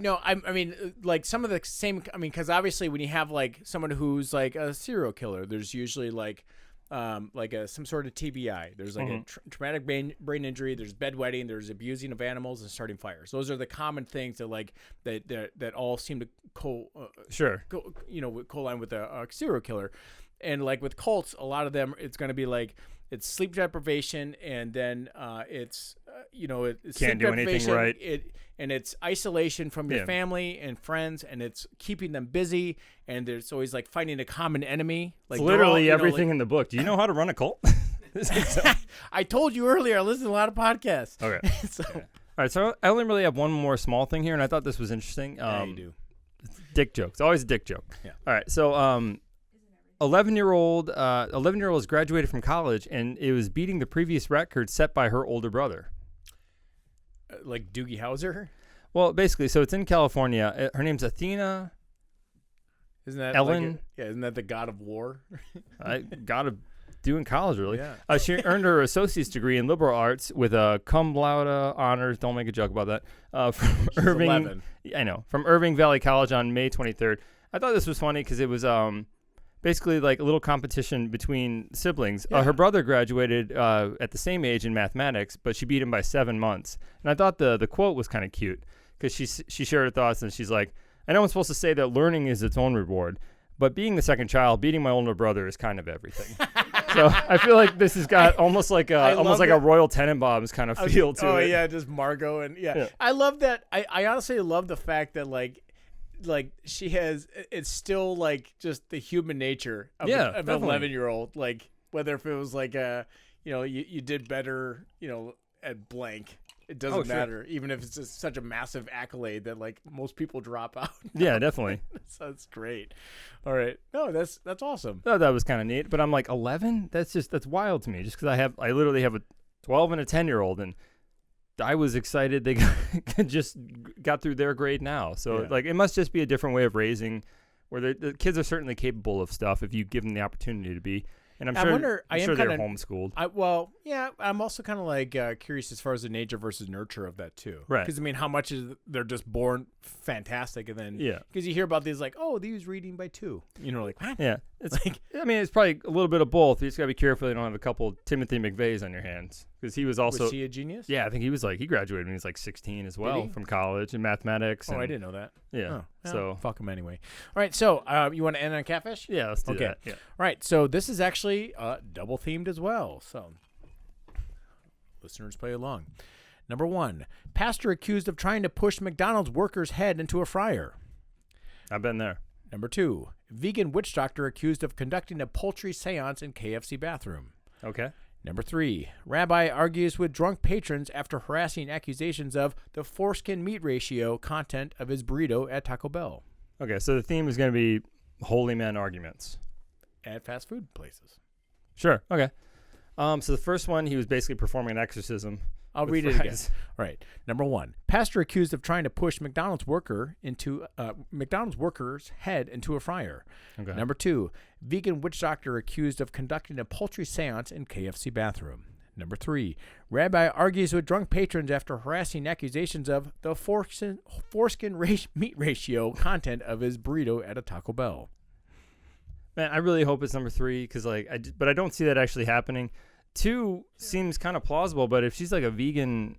[SPEAKER 3] mean, like some of the same. I mean, because obviously, when you have like someone who's like a serial killer, there's usually like some sort of TBI. There's like a traumatic brain injury. There's bedwetting. There's abusing of animals and starting fires. Those are the common things that like that all seem to co-line with a serial killer. And like with cults, a lot of them, it's going to be like it's sleep deprivation, and then it's
[SPEAKER 4] can't do anything right.
[SPEAKER 3] And it's isolation from your family and friends, and it's keeping them busy, and there's always like ffighting a common enemy. Like
[SPEAKER 4] it's literally everything in the book. Do you know how to run a cult?
[SPEAKER 3] I told you earlier. I listen to a lot of podcasts.
[SPEAKER 4] Okay. All right. So I only really have one more small thing here, and I thought this was interesting.
[SPEAKER 3] Yeah, you do.
[SPEAKER 4] Dick joke. It's always a dick joke.
[SPEAKER 3] Yeah.
[SPEAKER 4] All right. So 11-year-old has graduated from college, and it was beating the previous record set by her older brother.
[SPEAKER 3] Like Doogie Howser?
[SPEAKER 4] Well, basically, so it's in California. Her name's Athena.
[SPEAKER 3] Isn't that
[SPEAKER 4] Ellen?
[SPEAKER 3] Isn't that the god of war?
[SPEAKER 4] I got to do in college, really.
[SPEAKER 3] Yeah.
[SPEAKER 4] She earned her associate's degree in liberal arts with a cum laude honors. Don't make a joke about that. From Irving.
[SPEAKER 3] 11.
[SPEAKER 4] I know. From Irving Valley College on May 23rd. I thought this was funny because it was basically like a little competition between siblings.
[SPEAKER 3] Yeah.
[SPEAKER 4] Her brother graduated at the same age in mathematics, but she beat him by 7 months. And I thought the quote was kind of cute because she shared her thoughts, and she's like, I know I'm supposed to say that learning is its own reward, but being the second child, beating my older brother is kind of everything. So I feel like this has got almost like a Royal Tenenbaums kind of feel to it.
[SPEAKER 3] Oh yeah, just Margot and yeah. I love that. I honestly love the fact that like she has, it's still like just the human nature of an 11-year-old. Like whether if it was like you did better at blank. It doesn't matter, even if it's just such a massive accolade that like most people drop out.
[SPEAKER 4] Yeah, definitely.
[SPEAKER 3] So that's great. All right, no, that's awesome.
[SPEAKER 4] Oh, that was kind of neat. But I'm like 11. That's wild to me. Just because I literally have a 12 and a 10-year-old, and I was excited they just got through their grade now. So like it must just be a different way of raising, where the kids are certainly capable of stuff if you give them the opportunity to be. And I'm sure they're homeschooled.
[SPEAKER 3] I'm also kind of like curious as far as the nature versus nurture of that too.
[SPEAKER 4] Right.
[SPEAKER 3] Because I mean, how much is they're just born fantastic, and then because you hear about these like, oh, these reading by 2, like what?
[SPEAKER 4] Yeah, it's like it's probably a little bit of both. You just gotta be careful you don't have a couple Timothy McVeighs on your hands, because he was also
[SPEAKER 3] he a genius?
[SPEAKER 4] Yeah, I think he graduated when he was like 16 as well from college in mathematics.
[SPEAKER 3] I didn't know that.
[SPEAKER 4] Yeah, so
[SPEAKER 3] fuck him anyway. All right, so you want to end on catfish?
[SPEAKER 4] Yeah, let's do that. Yeah.
[SPEAKER 3] All right, so this is actually double themed as well. So listeners, play along. Number 1, pastor accused of trying to push McDonald's worker's head into a fryer.
[SPEAKER 4] I've been there.
[SPEAKER 3] Number 2, vegan witch doctor accused of conducting a poultry seance in KFC bathroom.
[SPEAKER 4] Okay.
[SPEAKER 3] Number 3, rabbi argues with drunk patrons after harassing accusations of the foreskin meat ratio content of his burrito at Taco Bell.
[SPEAKER 4] Okay, so the theme is going to be holy men arguments
[SPEAKER 3] at fast food places.
[SPEAKER 4] Sure. Okay. So the first one, he was basically performing an exorcism.
[SPEAKER 3] I'll read it again. All right. Number 1, pastor accused of trying to push McDonald's worker's head into a fryer.
[SPEAKER 4] Okay.
[SPEAKER 3] Number 2, vegan witch doctor accused of conducting a poultry seance in KFC bathroom. Number 3, rabbi argues with drunk patrons after harassing accusations of the foreskin meat ratio content of his burrito at a Taco Bell.
[SPEAKER 4] Man, I really hope it's number 3 because but I don't see that actually happening. 2 seems kind of plausible, but if she's like a vegan,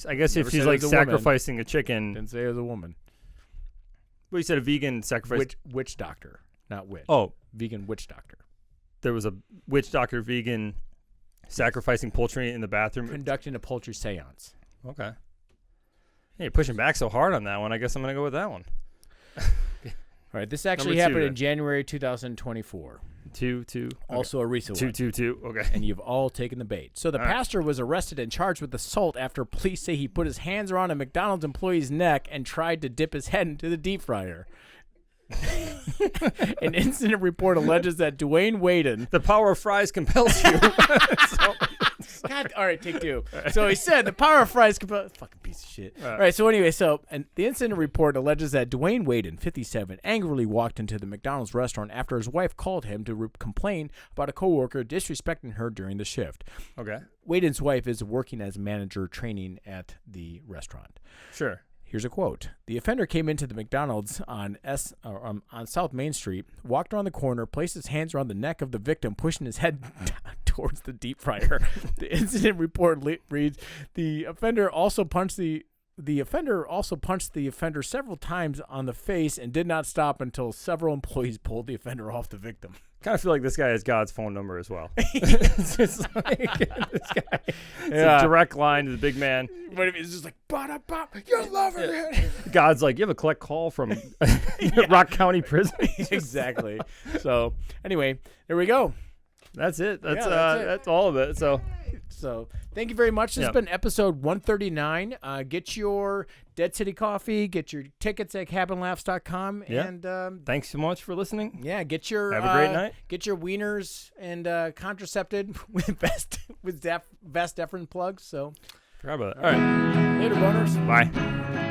[SPEAKER 4] I guess if she's like sacrificing a chicken.
[SPEAKER 3] Didn't say it was a woman.
[SPEAKER 4] Well, you said a vegan sacrifice.
[SPEAKER 3] Witch doctor, not witch.
[SPEAKER 4] Oh,
[SPEAKER 3] vegan witch doctor.
[SPEAKER 4] There was a witch doctor vegan sacrificing poultry in the bathroom.
[SPEAKER 3] Conducting a poultry seance.
[SPEAKER 4] Okay. Hey, you're pushing back so hard on that one. I guess I'm going to go with that one.
[SPEAKER 3] All right, this actually
[SPEAKER 4] Number 2
[SPEAKER 3] happened in
[SPEAKER 4] then.
[SPEAKER 3] January 2024.
[SPEAKER 4] 2.
[SPEAKER 3] Also a recent one.
[SPEAKER 4] 2. Okay.
[SPEAKER 3] And you've all taken the bait. So the pastor was arrested and charged with assault after police say he put his hands around a McDonald's employee's neck and tried to dip his head into the deep fryer. An incident report alleges that Dwayne Waden...
[SPEAKER 4] The power of fries compels you.
[SPEAKER 3] God, all right, take 2. So he said the power of fries compels... Fucking piece of shit. All right, so anyway, and the incident report alleges that Dwayne Waden, 57, angrily walked into the McDonald's restaurant after his wife called him to complain about a coworker disrespecting her during the shift.
[SPEAKER 4] Okay.
[SPEAKER 3] Waden's wife is working as manager training at the restaurant.
[SPEAKER 4] Sure.
[SPEAKER 3] Here's a quote. The offender came into the McDonald's on South Main Street, walked around the corner, placed his hands around the neck of the victim, pushing his head towards the deep fryer. The incident report reads, the offender also punched the offender several times on the face and did not stop until several employees pulled the offender off the victim.
[SPEAKER 4] Kind of feel like this guy has God's phone number as well. It's just like this guy. It's a direct line to the big man.
[SPEAKER 3] But it's just like, ba-da-ba, you love it.
[SPEAKER 4] God's like, you have a collect call from Rock County Prison.
[SPEAKER 3] Exactly. So anyway, there we go.
[SPEAKER 4] That's it. That's
[SPEAKER 3] that's
[SPEAKER 4] all of it.
[SPEAKER 3] So thank you very much. This has been episode 139. Get your Dead City Coffee. Get your tickets at cabinlaughs.com.
[SPEAKER 4] Yeah.
[SPEAKER 3] And
[SPEAKER 4] thanks so much for listening.
[SPEAKER 3] yeah, get your
[SPEAKER 4] have a great night.
[SPEAKER 3] Get your wieners and contracepted with Vas Efron plugs. So
[SPEAKER 4] Forgot about it. All right.
[SPEAKER 3] later, boners.
[SPEAKER 4] Bye.